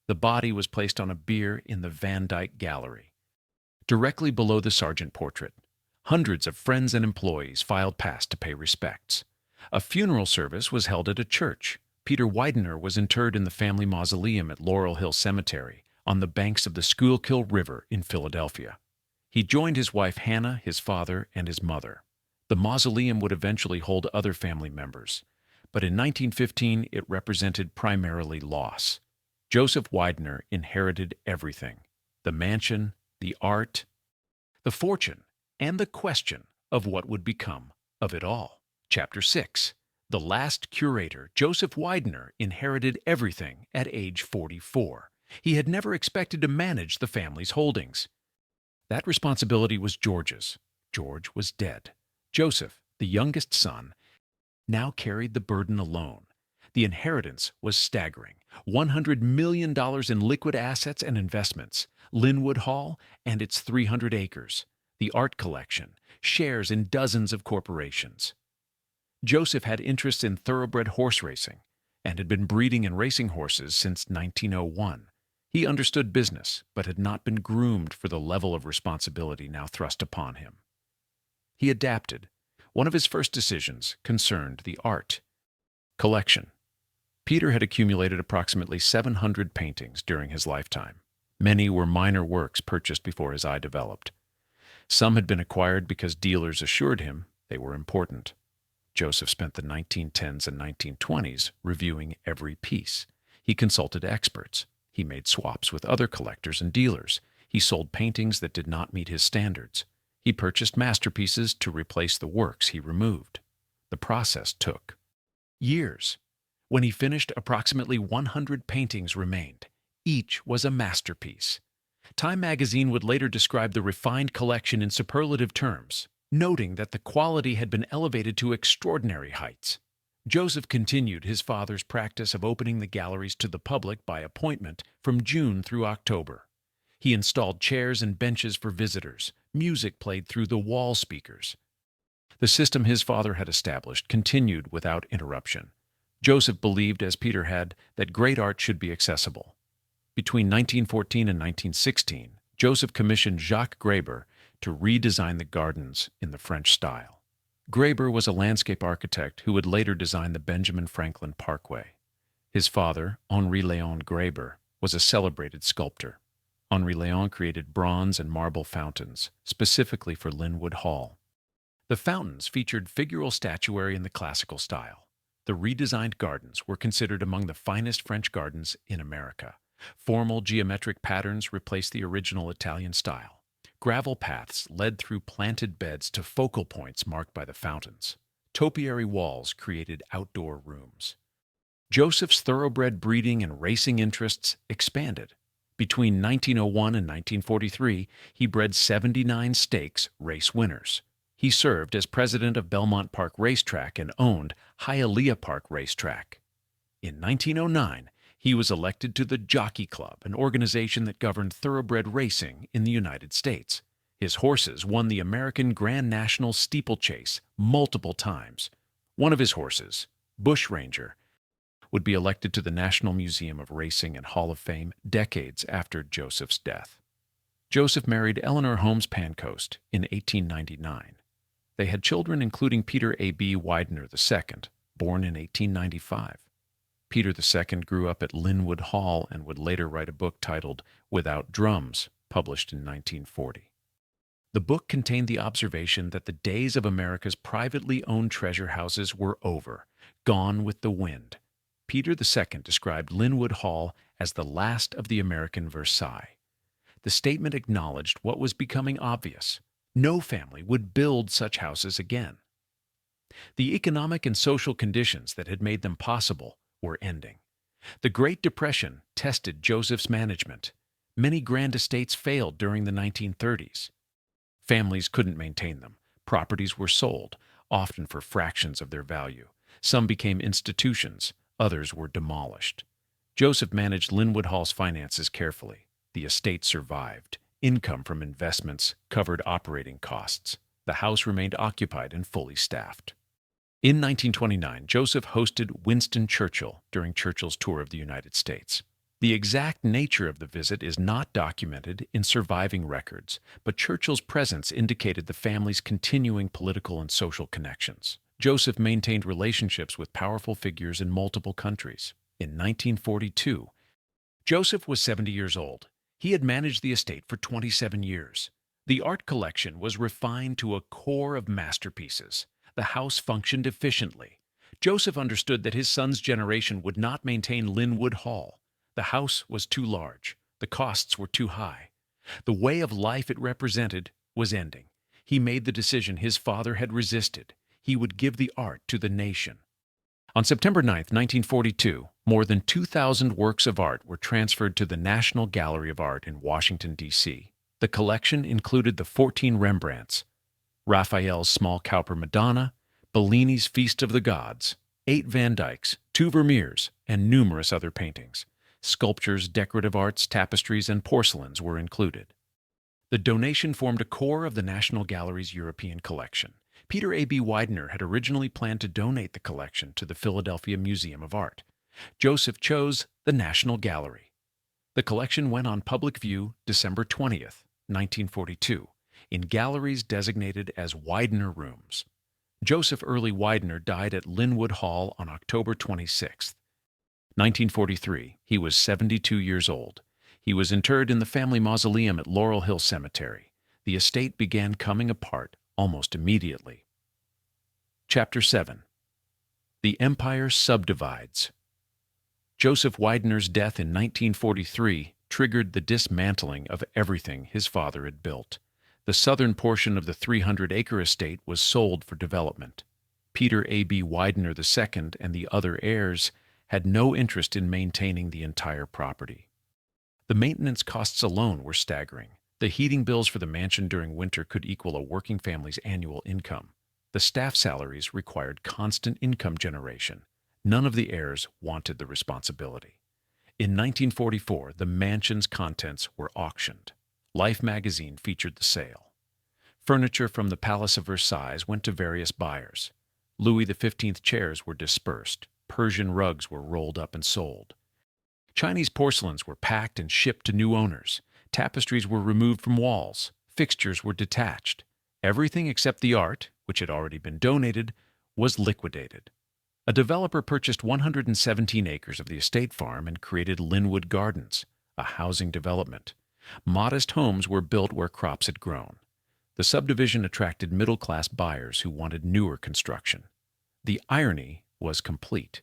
The body was placed on a bier in the Van Dyck Gallery. Directly below the Sargent portrait, hundreds of friends and employees filed past to pay respects. A funeral service was held at a church. Peter Widener was interred in the family mausoleum at Laurel Hill Cemetery on the banks of the Schuylkill River in Philadelphia. He joined his wife Hannah, his father, and his mother. The mausoleum would eventually hold other family members, but in 1915 it represented primarily loss. Joseph Widener inherited everything: the mansion, the art, the fortune, and the question of what would become of it all. Chapter 6. The last curator, Joseph Widener, inherited everything at age 44. He had never expected to manage the family's holdings. That responsibility was George's. George was dead. Joseph, the youngest son, now carried the burden alone. The inheritance was staggering: $100 million in liquid assets and investments, Lynnewood Hall and its 300 acres, the art collection, shares in dozens of corporations. Joseph had interests in thoroughbred horse racing and had been breeding and racing horses since 1901. He understood business, but had not been groomed for the level of responsibility now thrust upon him. He adapted. One of his first decisions concerned the art collection. Peter had accumulated approximately 700 paintings during his lifetime. Many were minor works purchased before his eye developed. Some had been acquired because dealers assured him they were important. Joseph spent the 1910s and 1920s reviewing every piece. He consulted experts. He made swaps with other collectors and dealers. He sold paintings that did not meet his standards. He purchased masterpieces to replace the works he removed. The process took years. When he finished, approximately 100 paintings remained. Each was a masterpiece. Time magazine would later describe the refined collection in superlative terms, noting that the quality had been elevated to extraordinary heights. Joseph continued his father's practice of opening the galleries to the public by appointment from June through October. He installed chairs and benches for visitors. Music played through the wall speakers. The system his father had established continued without interruption. Joseph believed, as Peter had, that great art should be accessible. Between 1914 and 1916, Joseph commissioned Jacques Graeber to redesign the gardens in the French style. Graeber was a landscape architect who would later design the Benjamin Franklin Parkway. His father, Henri Léon Graeber, was a celebrated sculptor. Henri Léon created bronze and marble fountains, specifically for Lynnewood Hall. The fountains featured figural statuary in the classical style. The redesigned gardens were considered among the finest French gardens in America. Formal geometric patterns replaced the original Italian style. Gravel paths led through planted beds to focal points marked by the fountains. Topiary walls created outdoor rooms. Joseph's thoroughbred breeding and racing interests expanded. Between 1901 and 1943, he bred 79 stakes race winners. He served as president of Belmont Park Racetrack and owned Hialeah Park Racetrack. In 1909, he was elected to the Jockey Club, an organization that governed thoroughbred racing in the United States. His horses won the American Grand National Steeplechase multiple times. One of his horses, Bushranger, would be elected to the National Museum of Racing and Hall of Fame decades after Joseph's death. Joseph married Eleanor Holmes Pancoast in 1899. They had children including Peter A.B. Widener II, born in 1895. Peter II grew up at Lynnewood Hall and would later write a book titled Without Drums, published in 1940. The book contained the observation that the days of America's privately owned treasure houses were over, gone with the wind. Peter II described Lynnewood Hall as the last of the American Versailles. The statement acknowledged what was becoming obvious: no family would build such houses again. The economic and social conditions that had made them possible were ending. The Great Depression tested Joseph's management. Many grand estates failed during the 1930s. Families couldn't maintain them. Properties were sold, often for fractions of their value. Some became institutions, others were demolished. Joseph managed Lynnewood Hall's finances carefully. The estate survived. Income from investments covered operating costs. The house remained occupied and fully staffed. In 1929, Joseph hosted Winston Churchill during Churchill's tour of the United States. The exact nature of the visit is not documented in surviving records, but Churchill's presence indicated the family's continuing political and social connections. Joseph maintained relationships with powerful figures in multiple countries. In 1942, Joseph was 70 years old. He had managed the estate for 27 years. The art collection was refined to a core of masterpieces. The house functioned efficiently. Joseph understood that his son's generation would not maintain Lynnewood Hall. The house was too large. The costs were too high. The way of life it represented was ending. He made the decision his father had resisted. He would give the art to the nation. On September 9, 1942, more than 2,000 works of art were transferred to the National Gallery of Art in Washington, D.C. The collection included the 14 Rembrandts, Raphael's Small Cowper Madonna, Bellini's Feast of the Gods, 8 Van Dycks, 2 Vermeers, and numerous other paintings. Sculptures, decorative arts, tapestries, and porcelains were included. The donation formed a core of the National Gallery's European collection. Peter A.B. Widener had originally planned to donate the collection to the Philadelphia Museum of Art. Joseph chose the National Gallery. The collection went on public view December 20th, 1942, in galleries designated as Widener Rooms. Joseph Early Widener died at Lynnewood Hall on October 26, 1943. He was 72 years old. He was interred in the family mausoleum at Laurel Hill Cemetery. The estate began coming apart almost immediately. Chapter 7. The Empire Subdivides. Joseph Widener's death in 1943 triggered the dismantling of everything his father had built. The southern portion of the 300-acre estate was sold for development. Peter A.B. Widener II and the other heirs had no interest in maintaining the entire property. The maintenance costs alone were staggering. The heating bills for the mansion during winter could equal a working family's annual income. The staff salaries required constant income generation. None of the heirs wanted the responsibility. In 1944, the mansion's contents were auctioned. Life magazine featured the sale. Furniture from the Palace of Versailles went to various buyers. Louis XV chairs were dispersed. Persian rugs were rolled up and sold. Chinese porcelains were packed and shipped to new owners. Tapestries were removed from walls. Fixtures were detached. Everything except the art, which had already been donated, was liquidated. A developer purchased 117 acres of the estate farm and created Lynnewood Gardens, a housing development. Modest homes were built where crops had grown. The subdivision attracted middle-class buyers who wanted newer construction. The irony was complete.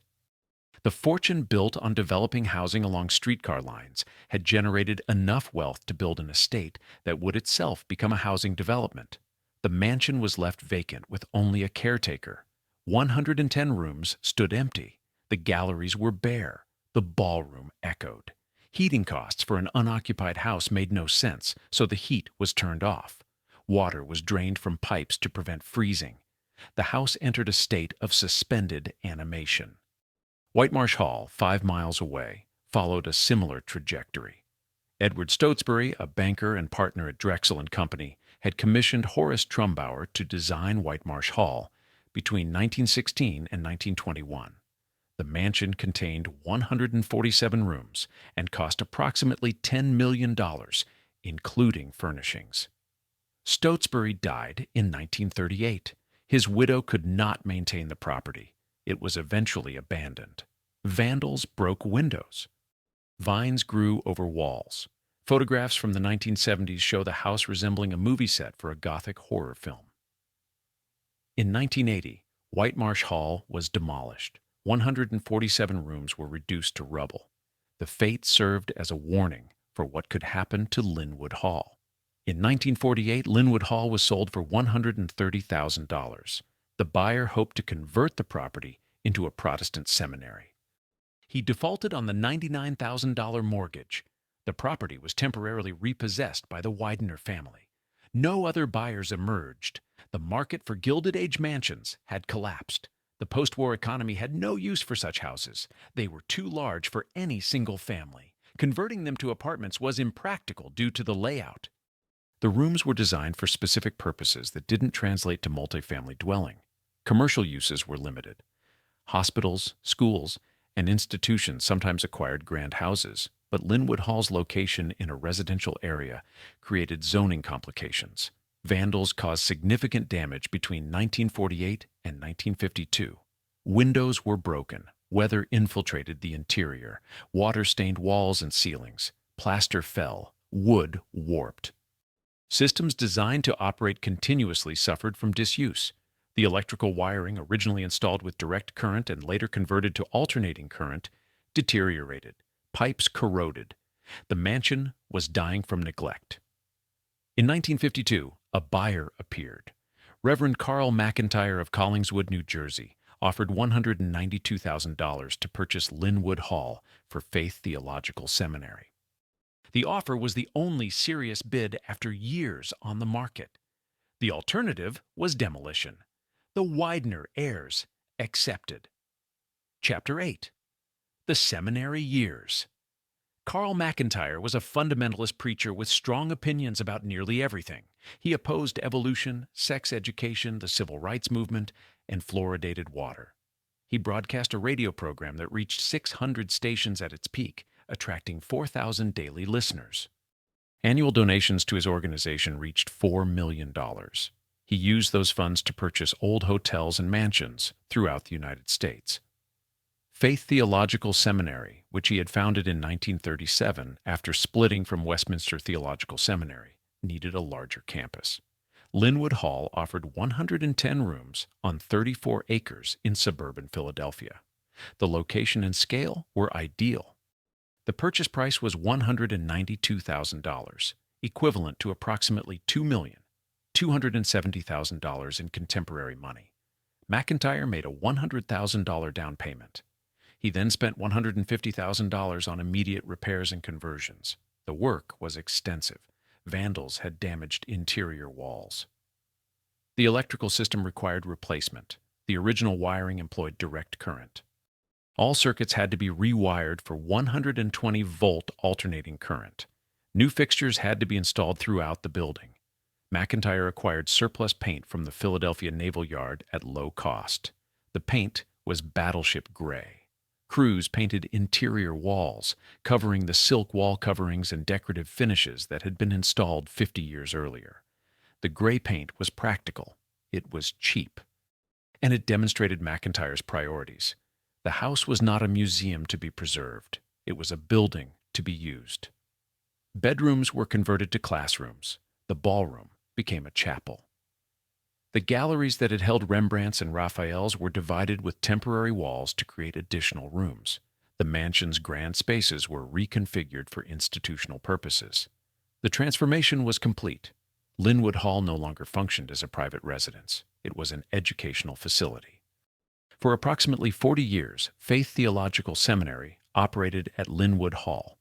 The fortune built on developing housing along streetcar lines had generated enough wealth to build an estate that would itself become a housing development. The mansion was left vacant with only a caretaker. 110 rooms stood empty. The galleries were bare. The ballroom echoed. Heating costs for an unoccupied house made no sense, so the heat was turned off. Water was drained from pipes to prevent freezing. The house entered a state of suspended animation. Whitemarsh Hall, 5 miles away, followed a similar trajectory. Edward Stotesbury, a banker and partner at Drexel and Company, had commissioned Horace Trumbauer to design Whitemarsh Hall between 1916 and 1921. The mansion contained 147 rooms and cost approximately $10 million, including furnishings. Stotesbury died in 1938. His widow could not maintain the property. It was eventually abandoned. Vandals broke windows. Vines grew over walls. Photographs from the 1970s show the house resembling a movie set for a Gothic horror film. In 1980, Whitemarsh Hall was demolished. 147 rooms were reduced to rubble. The fate served as a warning for what could happen to Lynnewood Hall. In 1948, Lynnewood Hall was sold for $130,000. The buyer hoped to convert the property into a Protestant seminary. He defaulted on the $99,000 mortgage. The property was temporarily repossessed by the Widener family. No other buyers emerged. The market for Gilded Age mansions had collapsed. The post-war economy had no use for such houses. They were too large for any single family. Converting them to apartments was impractical due to the layout. The rooms were designed for specific purposes that didn't translate to multifamily dwelling. Commercial uses were limited. Hospitals, schools, and institutions sometimes acquired grand houses, but Lynnewood Hall's location in a residential area created zoning complications. Vandals caused significant damage between 1948 and 1952. Windows were broken, weather infiltrated the interior, water stained walls and ceilings, plaster fell, wood warped. Systems designed to operate continuously suffered from disuse. The electrical wiring, originally installed with direct current and later converted to alternating current, deteriorated. Pipes corroded. The mansion was dying from neglect. In 1952, a buyer appeared. Reverend Carl McIntyre of Collingswood, New Jersey, offered $192,000 to purchase Lynnewood Hall for Faith Theological Seminary. The offer was the only serious bid after years on the market. The alternative was demolition. The Widener heirs accepted. Chapter 8. The Seminary Years. Carl McIntyre was a fundamentalist preacher with strong opinions about nearly everything. He opposed evolution, sex education, the civil rights movement, and fluoridated water. He broadcast a radio program that reached 600 stations at its peak, attracting 4,000 daily listeners. Annual donations to his organization reached $4 million. He used those funds to purchase old hotels and mansions throughout the United States. Faith Theological Seminary, which he had founded in 1937 after splitting from Westminster Theological Seminary, needed a larger campus. Lynnewood Hall offered 110 rooms on 34 acres in suburban Philadelphia. The location and scale were ideal. The purchase price was $192,000, equivalent to approximately $2,270,000 in contemporary money. McIntyre made a $100,000 down payment. He then spent $150,000 on immediate repairs and conversions. The work was extensive. Vandals had damaged interior walls. The electrical system required replacement. The original wiring employed direct current. All circuits had to be rewired for 120-volt alternating current. New fixtures had to be installed throughout the building. McIntyre acquired surplus paint from the Philadelphia Naval Yard at low cost. The paint was battleship gray. Crews painted interior walls, covering the silk wall coverings and decorative finishes that had been installed 50 years earlier. The gray paint was practical. It was cheap. And it demonstrated McIntyre's priorities. The house was not a museum to be preserved. It was a building to be used. Bedrooms were converted to classrooms. The ballroom became a chapel. The galleries that had held Rembrandts and Raphaels were divided with temporary walls to create additional rooms. The mansion's grand spaces were reconfigured for institutional purposes. The transformation was complete. Lynnewood Hall no longer functioned as a private residence. It was an educational facility. For approximately 40 years, Faith Theological Seminary operated at Lynnewood Hall.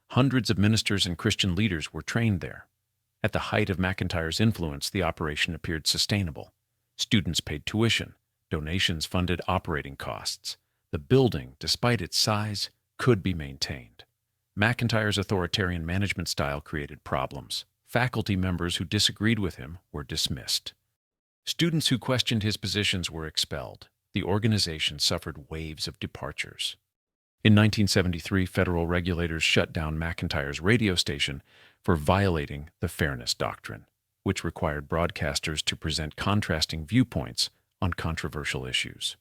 Hundreds of ministers and Christian leaders were trained there. At the height of McIntyre's influence, the operation appeared sustainable. Students paid tuition. Donations funded operating costs. The building, despite its size, could be maintained. McIntyre's authoritarian management style created problems. Faculty members who disagreed with him were dismissed. Students who questioned his positions were expelled. The organization suffered waves of departures. In 1973, federal regulators shut down McIntyre's radio station for violating the Fairness Doctrine, which required broadcasters to present contrasting viewpoints on controversial issues.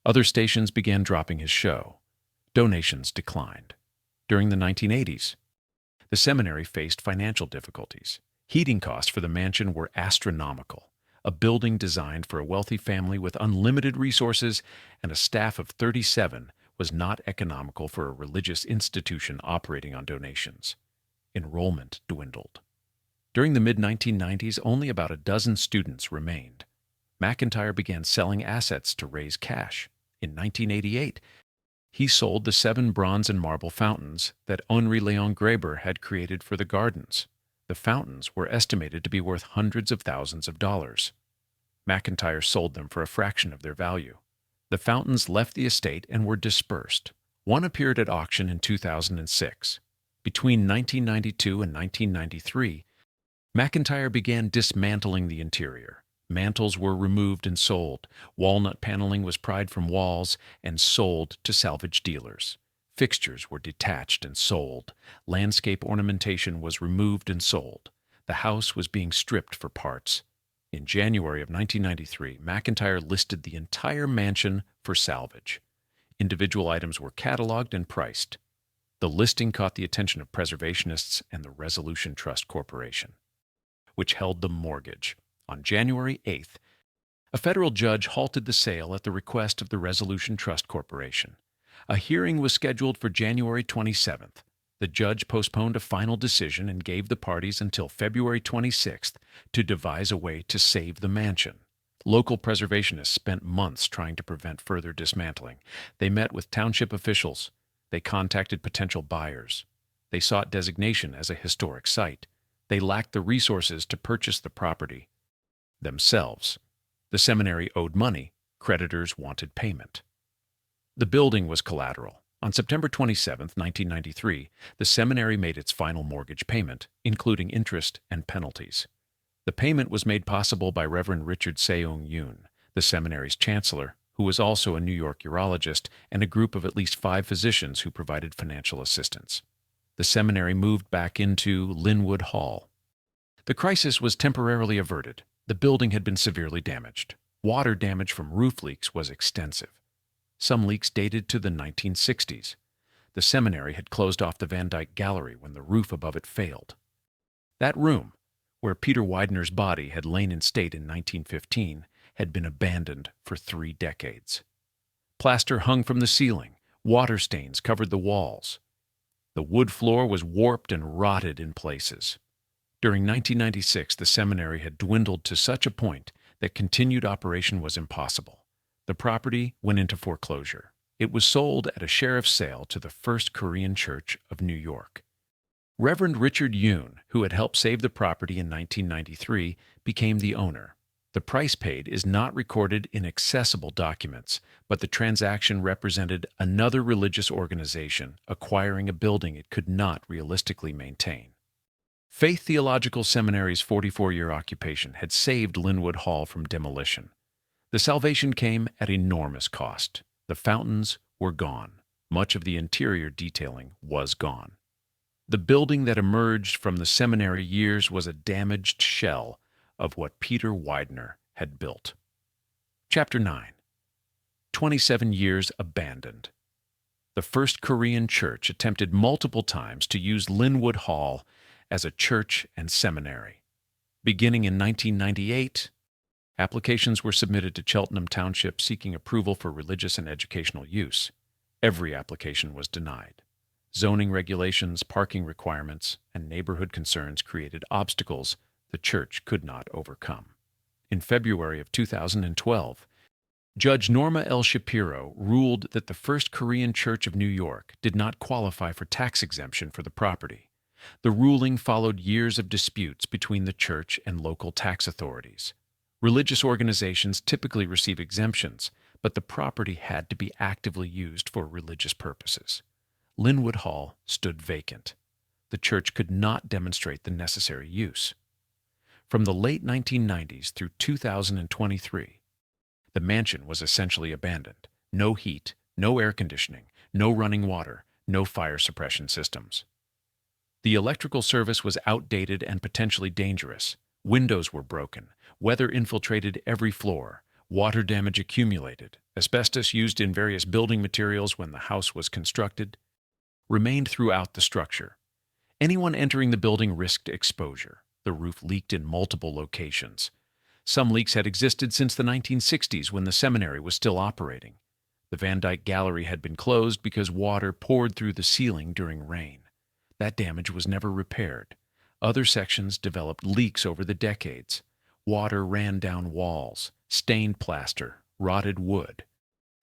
Other stations began dropping his show. Donations declined. During the 1980s, the seminary faced financial difficulties. Heating costs for the mansion were astronomical. A building designed for a wealthy family with unlimited resources and a staff of 37 was not economical for a religious institution operating on donations. Enrollment dwindled. During the mid-1990s, only about a dozen students remained. McIntyre began selling assets to raise cash. In 1988, he sold the 7 bronze and marble fountains that Henri Léon Graeber had created for the gardens. The fountains were estimated to be worth hundreds of thousands of dollars. McIntyre sold them for a fraction of their value. The fountains left the estate and were dispersed. One appeared at auction in 2006. Between 1992 and 1993, McIntyre began dismantling the interior. Mantels were removed and sold. Walnut paneling was pried from walls and sold to salvage dealers. Fixtures were detached and sold. Landscape ornamentation was removed and sold. The house was being stripped for parts. In January of 1993, McIntyre listed the entire mansion for salvage. Individual items were cataloged and priced. The listing caught the attention of preservationists and the Resolution Trust Corporation, which held the mortgage. On January 8th, a federal judge halted the sale at the request of the Resolution Trust Corporation. A hearing was scheduled for January 27th. The judge postponed a final decision and gave the parties until February 26th to devise a way to save the mansion. Local preservationists spent months trying to prevent further dismantling. They met with township officials. They contacted potential buyers. They sought designation as a historic site. They lacked the resources to purchase the property themselves. The seminary owed money. Creditors wanted payment. The building was collateral. On September 27, 1993, the seminary made its final mortgage payment, including interest and penalties. The payment was made possible by Reverend Richard Seung-yoon, the seminary's chancellor, who was also a New York urologist, and a group of at least 5 physicians who provided financial assistance. The seminary moved back into Lynnewood Hall. The crisis was temporarily averted. The building had been severely damaged. Water damage from roof leaks was extensive. Some leaks dated to the 1960s. The seminary had closed off the Van Dyck Gallery when the roof above it failed. That room, where Peter Widener's body had lain in state in 1915, had been abandoned for 3 decades. Plaster hung from the ceiling. Water stains covered the walls. The wood floor was warped and rotted in places. During 1996, the seminary had dwindled to such a point that continued operation was impossible. The property went into foreclosure. It was sold at a sheriff's sale to the First Korean Church of New York. Reverend Richard Yoon, who had helped save the property in 1993, became the owner. The price paid is not recorded in accessible documents, but the transaction represented another religious organization acquiring a building it could not realistically maintain. Faith Theological Seminary's 44-year occupation had saved Lynnewood Hall from demolition. The salvation came at enormous cost. The fountains were gone. Much of the interior detailing was gone. The building that emerged from the seminary years was a damaged shell of what Peter Widener had built. Chapter 9. 27 years abandoned. The First Korean Church attempted multiple times to use Lynnewood Hall as a church and seminary. Beginning in 1998, applications were submitted to Cheltenham Township seeking approval for religious and educational use. Every application was denied. Zoning regulations, parking requirements, and neighborhood concerns created obstacles the church could not overcome. In February of 2012, Judge Norma L. Shapiro ruled that the First Korean Church of New York did not qualify for tax exemption for the property. The ruling followed years of disputes between the church and local tax authorities. Religious organizations typically receive exemptions, but the property had to be actively used for religious purposes. Lynnewood Hall stood vacant. The church could not demonstrate the necessary use. From the late 1990s through 2023, the mansion was essentially abandoned. No heat, no air conditioning, no running water, no fire suppression systems. The electrical service was outdated and potentially dangerous. Windows were broken. Weather infiltrated every floor. Water damage accumulated. Asbestos used in various building materials when the house was constructed remained throughout the structure. Anyone entering the building risked exposure. The roof leaked in multiple locations. Some leaks had existed since the 1960s when the seminary was still operating. The Van Dyck Gallery had been closed because water poured through the ceiling during rain. That damage was never repaired. Other sections developed leaks over the decades. Water ran down walls, stained plaster, rotted wood,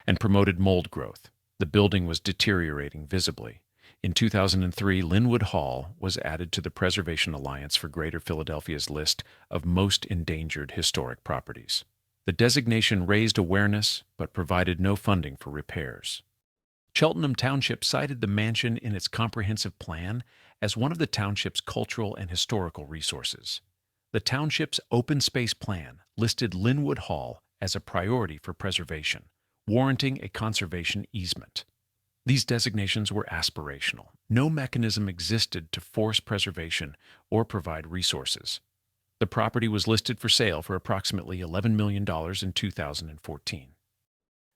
and promoted mold growth. The building was deteriorating visibly. In 2003, Lynnewood Hall was added to the Preservation Alliance for Greater Philadelphia's list of most endangered historic properties. The designation raised awareness but provided no funding for repairs. Cheltenham Township cited the mansion in its comprehensive plan as one of the township's cultural and historical resources. The township's open space plan listed Lynnewood Hall as a priority for preservation, warranting a conservation easement. These designations were aspirational. No mechanism existed to force preservation or provide resources. The property was listed for sale for approximately $11 million in 2014.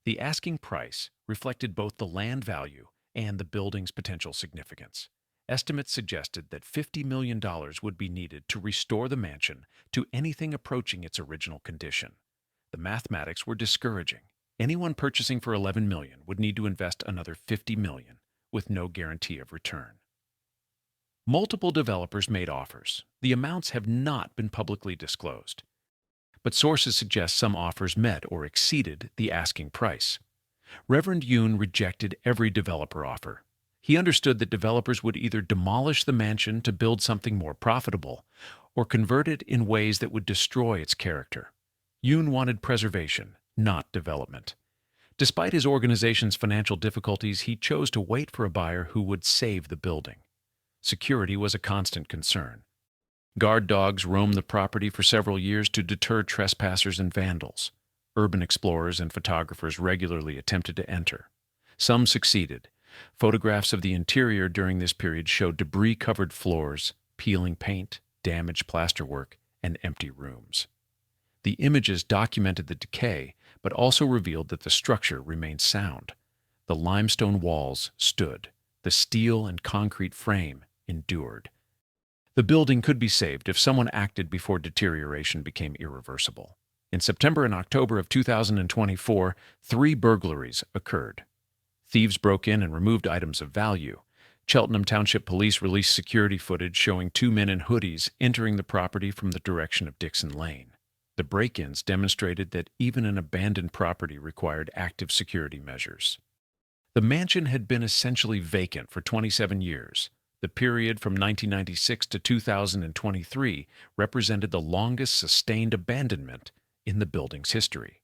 The asking price reflected both the land value and the building's potential significance. Estimates suggested that $50 million would be needed to restore the mansion to anything approaching its original condition. The mathematics were discouraging. Anyone purchasing for $11 million would need to invest another $50 million, with no guarantee of return. Multiple developers made offers. The amounts have not been publicly disclosed, but sources suggest some offers met or exceeded the asking price. Reverend Yoon rejected every developer offer. He understood that developers would either demolish the mansion to build something more profitable or convert it in ways that would destroy its character. Yoon wanted preservation, not development. Despite his organization's financial difficulties, he chose to wait for a buyer who would save the building. Security was a constant concern. Guard dogs roamed the property for several years to deter trespassers and vandals. Urban explorers and photographers regularly attempted to enter. Some succeeded. Photographs of the interior during this period showed debris-covered floors, peeling paint, damaged plasterwork, and empty rooms. The images documented the decay, but also revealed that the structure remained sound. The limestone walls stood. The steel and concrete frame endured. The building could be saved if someone acted before deterioration became irreversible. In September and October of 2024, 3 burglaries occurred. Thieves broke in and removed items of value. Cheltenham Township Police released security footage showing 2 men in hoodies entering the property from the direction of Dixon Lane. The break-ins demonstrated that even an abandoned property required active security measures. The mansion had been essentially vacant for 27 years. The period from 1996 to 2023 represented the longest sustained abandonment in the building's history.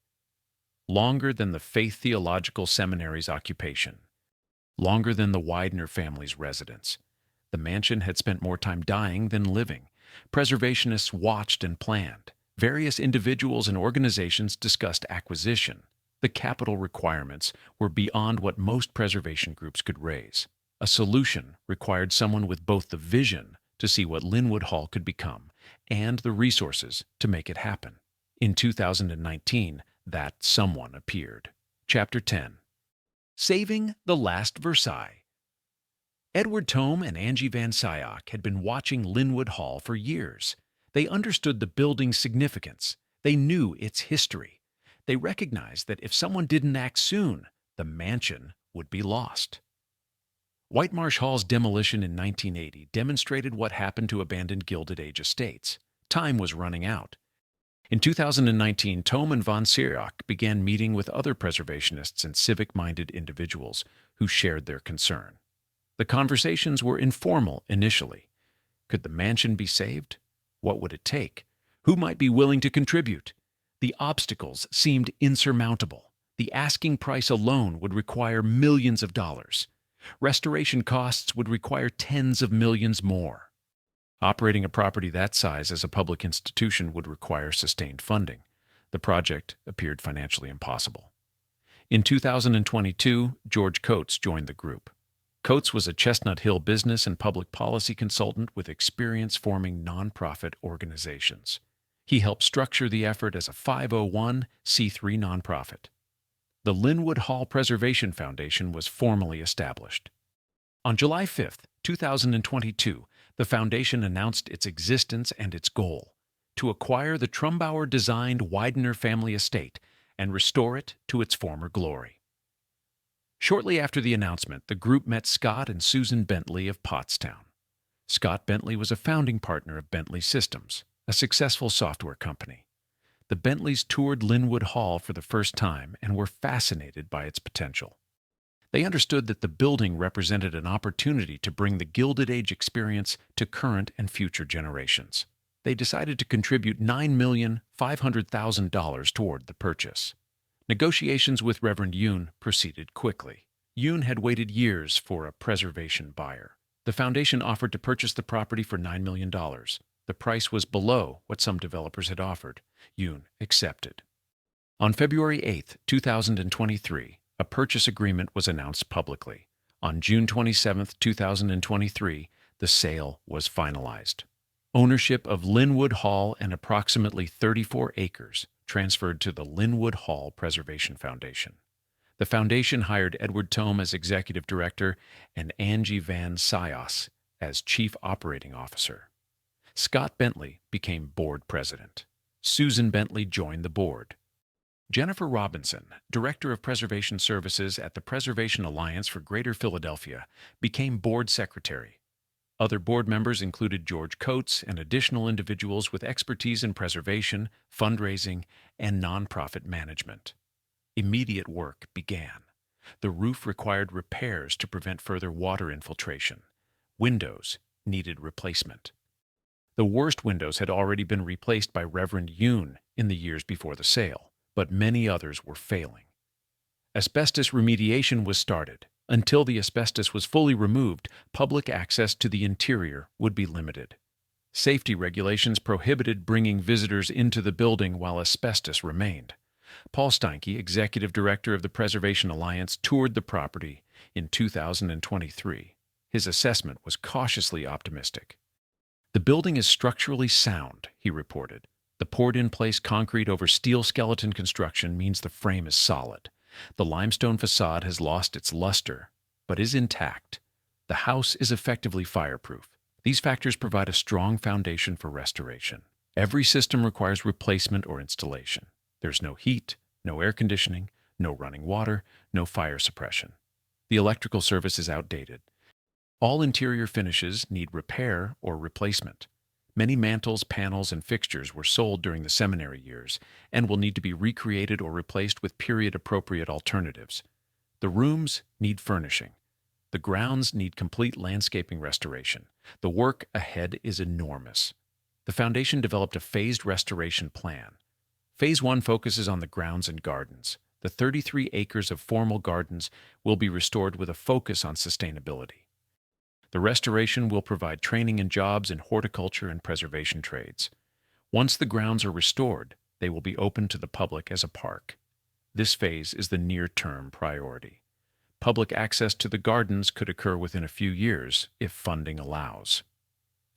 Longer than the Faith Theological Seminary's occupation. Longer than the Widener family's residence. The mansion had spent more time dying than living. Preservationists watched and planned. Various individuals and organizations discussed acquisition. The capital requirements were beyond what most preservation groups could raise. A solution required someone with both the vision to see what Lynnewood Hall could become and the resources to make it happen. In 2019, that someone appeared. Chapter 10. Saving the Last Versailles. Edward Tome and Angie Van Syock had been watching Lynnewood Hall for years. They understood the building's significance. They knew its history. They recognized that if someone didn't act soon, the mansion would be lost. Whitemarsh Hall's demolition in 1980 demonstrated what happened to abandoned Gilded Age estates. Time was running out. In 2019, Tome and Van Syock began meeting with other preservationists and civic-minded individuals who shared their concern. The conversations were informal initially. Could the mansion be saved? What would it take? Who might be willing to contribute? The obstacles seemed insurmountable. The asking price alone would require millions of dollars. Restoration costs would require tens of millions more. Operating a property that size as a public institution would require sustained funding. The project appeared financially impossible. In 2022, George Coates joined the group. Coates was a Chestnut Hill business and public policy consultant with experience forming nonprofit organizations. He helped structure the effort as a 501c3 nonprofit. The Lynnewood Hall Preservation Foundation was formally established. On July 5, 2022, the foundation announced its existence and its goal: to acquire the Trumbauer-designed Widener family estate and restore it to its former glory. Shortly after the announcement, the group met Scott and Susan Bentley of Pottstown. Scott Bentley was a founding partner of Bentley Systems, a successful software company. The Bentleys toured Lynnewood Hall for the first time and were fascinated by its potential. They understood that the building represented an opportunity to bring the Gilded Age experience to current and future generations. They decided to contribute $9,500,000 toward the purchase. Negotiations with Reverend Yoon proceeded quickly. Yoon had waited years for a preservation buyer. The foundation offered to purchase the property for $9 million. The price was below what some developers had offered. Yoon accepted. On February 8, 2023, a purchase agreement was announced publicly. On June 27, 2023, the sale was finalized. Ownership of Lynnewood Hall and approximately 34 acres transferred to the Lynnewood Hall Preservation Foundation. The foundation hired Edward Tome as executive director and Angie Van Syos as chief operating officer. Scott Bentley became board president. Susan Bentley joined the board. Jennifer Robinson, Director of Preservation Services at the Preservation Alliance for Greater Philadelphia, became board secretary. Other board members included George Coates and additional individuals with expertise in preservation, fundraising, and nonprofit management. Immediate work began. The roof required repairs to prevent further water infiltration. Windows needed replacement. The worst windows had already been replaced by Reverend Yoon in the years before the sale, but many others were failing. Asbestos remediation was started. Until the asbestos was fully removed, public access to the interior would be limited. Safety regulations prohibited bringing visitors into the building while asbestos remained. Paul Steinke, executive director of the Preservation Alliance, toured the property in 2023. His assessment was cautiously optimistic. "The building is structurally sound," he reported. "The poured-in-place concrete over steel skeleton construction means the frame is solid. The limestone facade has lost its luster, but is intact. The house is effectively fireproof. These factors provide a strong foundation for restoration. Every system requires replacement or installation. There's no heat, no air conditioning, no running water, no fire suppression. The electrical service is outdated. All interior finishes need repair or replacement. Many mantels, panels, and fixtures were sold during the seminary years and will need to be recreated or replaced with period-appropriate alternatives. The rooms need furnishing. The grounds need complete landscaping restoration. The work ahead is enormous." The foundation developed a phased restoration plan. Phase 1 focuses on the grounds and gardens. The 33 acres of formal gardens will be restored with a focus on sustainability. The restoration will provide training and jobs in horticulture and preservation trades. Once the grounds are restored, they will be open to the public as a park. This phase is the near-term priority. Public access to the gardens could occur within a few years if funding allows.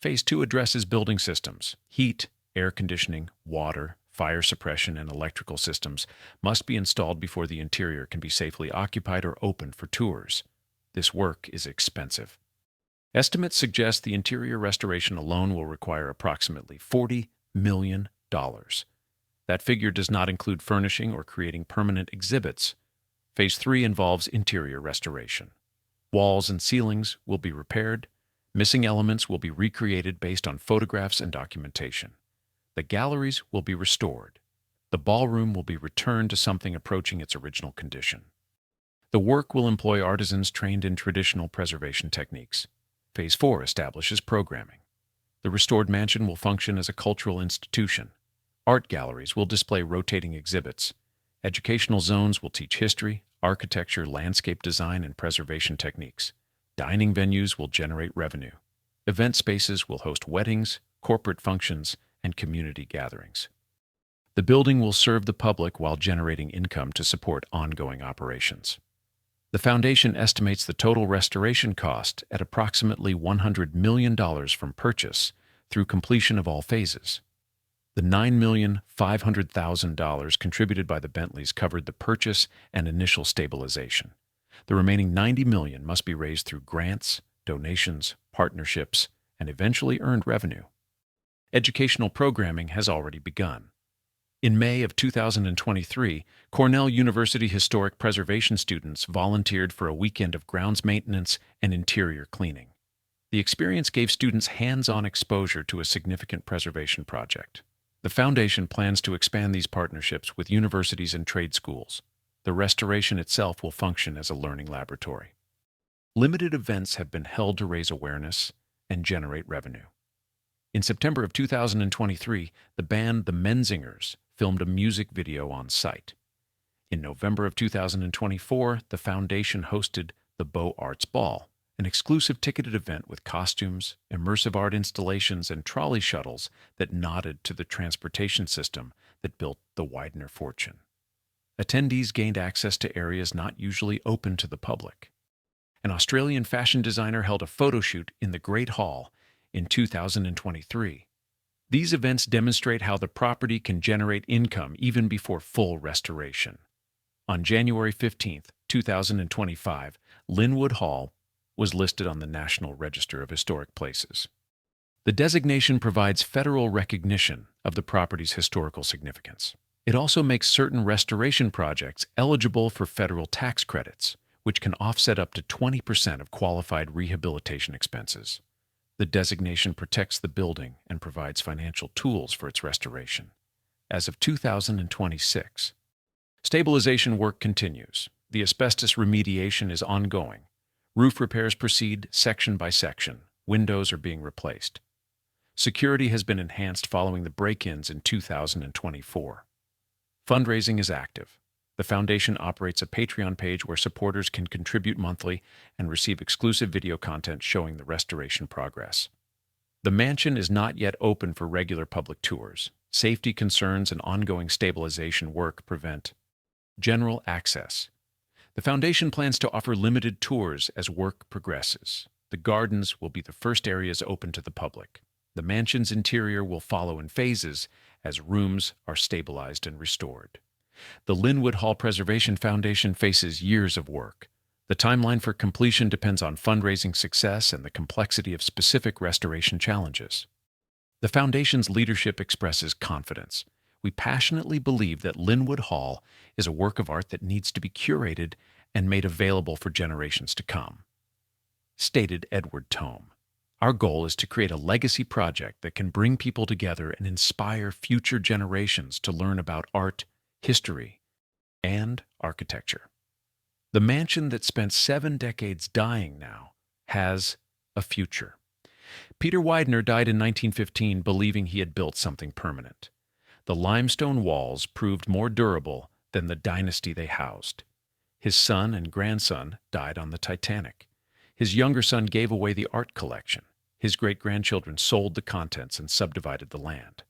Phase 2 addresses building systems. Heat, air conditioning, water, fire suppression, and electrical systems must be installed before the interior can be safely occupied or opened for tours. This work is expensive. Estimates suggest the interior restoration alone will require approximately $40 million. That figure does not include furnishing or creating permanent exhibits. Phase 3 involves interior restoration. Walls and ceilings will be repaired. Missing elements will be recreated based on photographs and documentation. The galleries will be restored. The ballroom will be returned to something approaching its original condition. The work will employ artisans trained in traditional preservation techniques. Phase 4 establishes programming. The restored mansion will function as a cultural institution. Art galleries will display rotating exhibits. Educational zones will teach history, architecture, landscape design, and preservation techniques. Dining venues will generate revenue. Event spaces will host weddings, corporate functions, and community gatherings. The building will serve the public while generating income to support ongoing operations. The foundation estimates the total restoration cost at approximately $100 million from purchase through completion of all phases. The $9,500,000 contributed by the Bentleys covered the purchase and initial stabilization. The remaining $90 million must be raised through grants, donations, partnerships, and eventually earned revenue. Educational programming has already begun. In May of 2023, Cornell University Historic Preservation students volunteered for a weekend of grounds maintenance and interior cleaning. The experience gave students hands-on exposure to a significant preservation project. The foundation plans to expand these partnerships with universities and trade schools. The restoration itself will function as a learning laboratory. Limited events have been held to raise awareness and generate revenue. In September of 2023, the band The Menzingers filmed a music video on site. In November of 2024, the foundation hosted the Beaux Arts Ball, an exclusive ticketed event with costumes, immersive art installations, and trolley shuttles that nodded to the transportation system that built the Widener fortune. Attendees gained access to areas not usually open to the public. An Australian fashion designer held a photo shoot in the Great Hall in 2023. These events demonstrate how the property can generate income even before full restoration. On January 15, 2025, Lynnewood Hall was listed on the National Register of Historic Places. The designation provides federal recognition of the property's historical significance. It also makes certain restoration projects eligible for federal tax credits, which can offset up to 20% of qualified rehabilitation expenses. The designation protects the building and provides financial tools for its restoration. As of 2026, stabilization work continues. The asbestos remediation is ongoing. Roof repairs proceed section by section. Windows are being replaced. Security has been enhanced following the break-ins in 2024. Fundraising is active. The foundation operates a Patreon page where supporters can contribute monthly and receive exclusive video content showing the restoration progress. The mansion is not yet open for regular public tours. Safety concerns and ongoing stabilization work prevent general access. The foundation plans to offer limited tours as work progresses. The gardens will be the first areas open to the public. The mansion's interior will follow in phases as rooms are stabilized and restored. The Lynnewood Hall Preservation Foundation faces years of work. The timeline for completion depends on fundraising success and the complexity of specific restoration challenges. The foundation's leadership expresses confidence. We passionately believe that Lynnewood Hall is a work of art that needs to be curated and made available for generations to come. Stated Edward Tome. Our goal is to create a legacy project that can bring people together and inspire future generations to learn about art, history, and architecture. The mansion that spent 7 decades dying now has a future. Peter Widener died in 1915 believing he had built something permanent. The limestone walls proved more durable than the dynasty they housed. His son and grandson died on the Titanic. His younger son gave away the art collection. His great-grandchildren sold the contents and subdivided the land.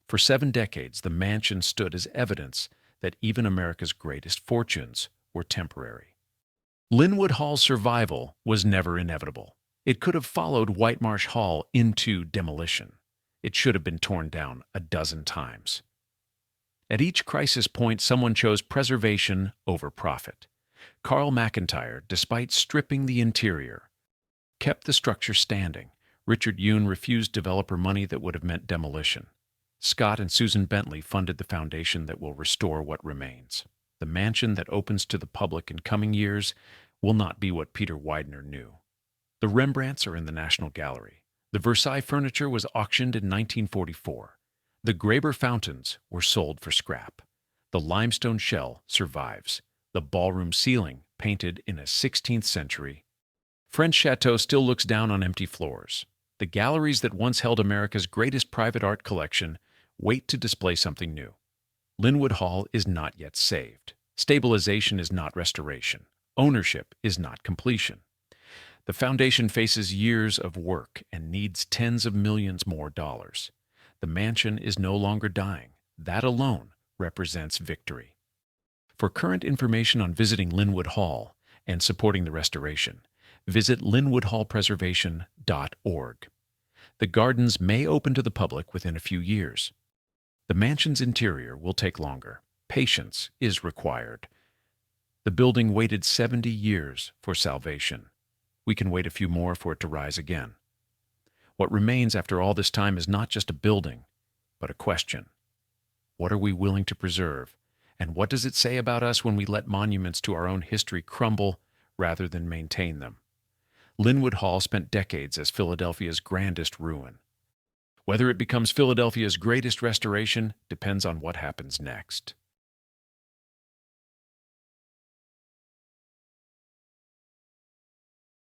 For 7 decades, the mansion stood as evidence that even America's greatest fortunes were temporary. Lynnewood Hall's survival was never inevitable. It could have followed Whitemarsh Hall into demolition. It should have been torn down a dozen times. At each crisis point, someone chose preservation over profit. Carl McIntyre, despite stripping the interior, kept the structure standing. Richard Yoon refused developer money that would have meant demolition. Scott and Susan Bentley funded the foundation that will restore what remains. The mansion that opens to the public in coming years will not be what Peter Widener knew. The Rembrandts are in the National Gallery. The Versailles furniture was auctioned in 1944. The Graber fountains were sold for scrap. The limestone shell survives. The ballroom ceiling, painted in a 16th century French chateau, still looks down on empty floors. The galleries that once held America's greatest private art collection wait to display something new. Lynnewood Hall is not yet saved. Stabilization is not restoration. Ownership is not completion. The foundation faces years of work and needs tens of millions more dollars. The mansion is no longer dying. That alone represents victory. For current information on visiting Lynnewood Hall and supporting the restoration, visit lynnewoodhallpreservation.org. The gardens may open to the public within a few years. The mansion's interior will take longer. Patience is required. The building waited 70 years for salvation. We can wait a few more for it to rise again. What remains after all this time is not just a building, but a question. What are we willing to preserve? And what does it say about us when we let monuments to our own history crumble rather than maintain them? Lynnewood Hall spent decades as Philadelphia's grandest ruin. Whether it becomes Philadelphia's greatest restoration depends on what happens next.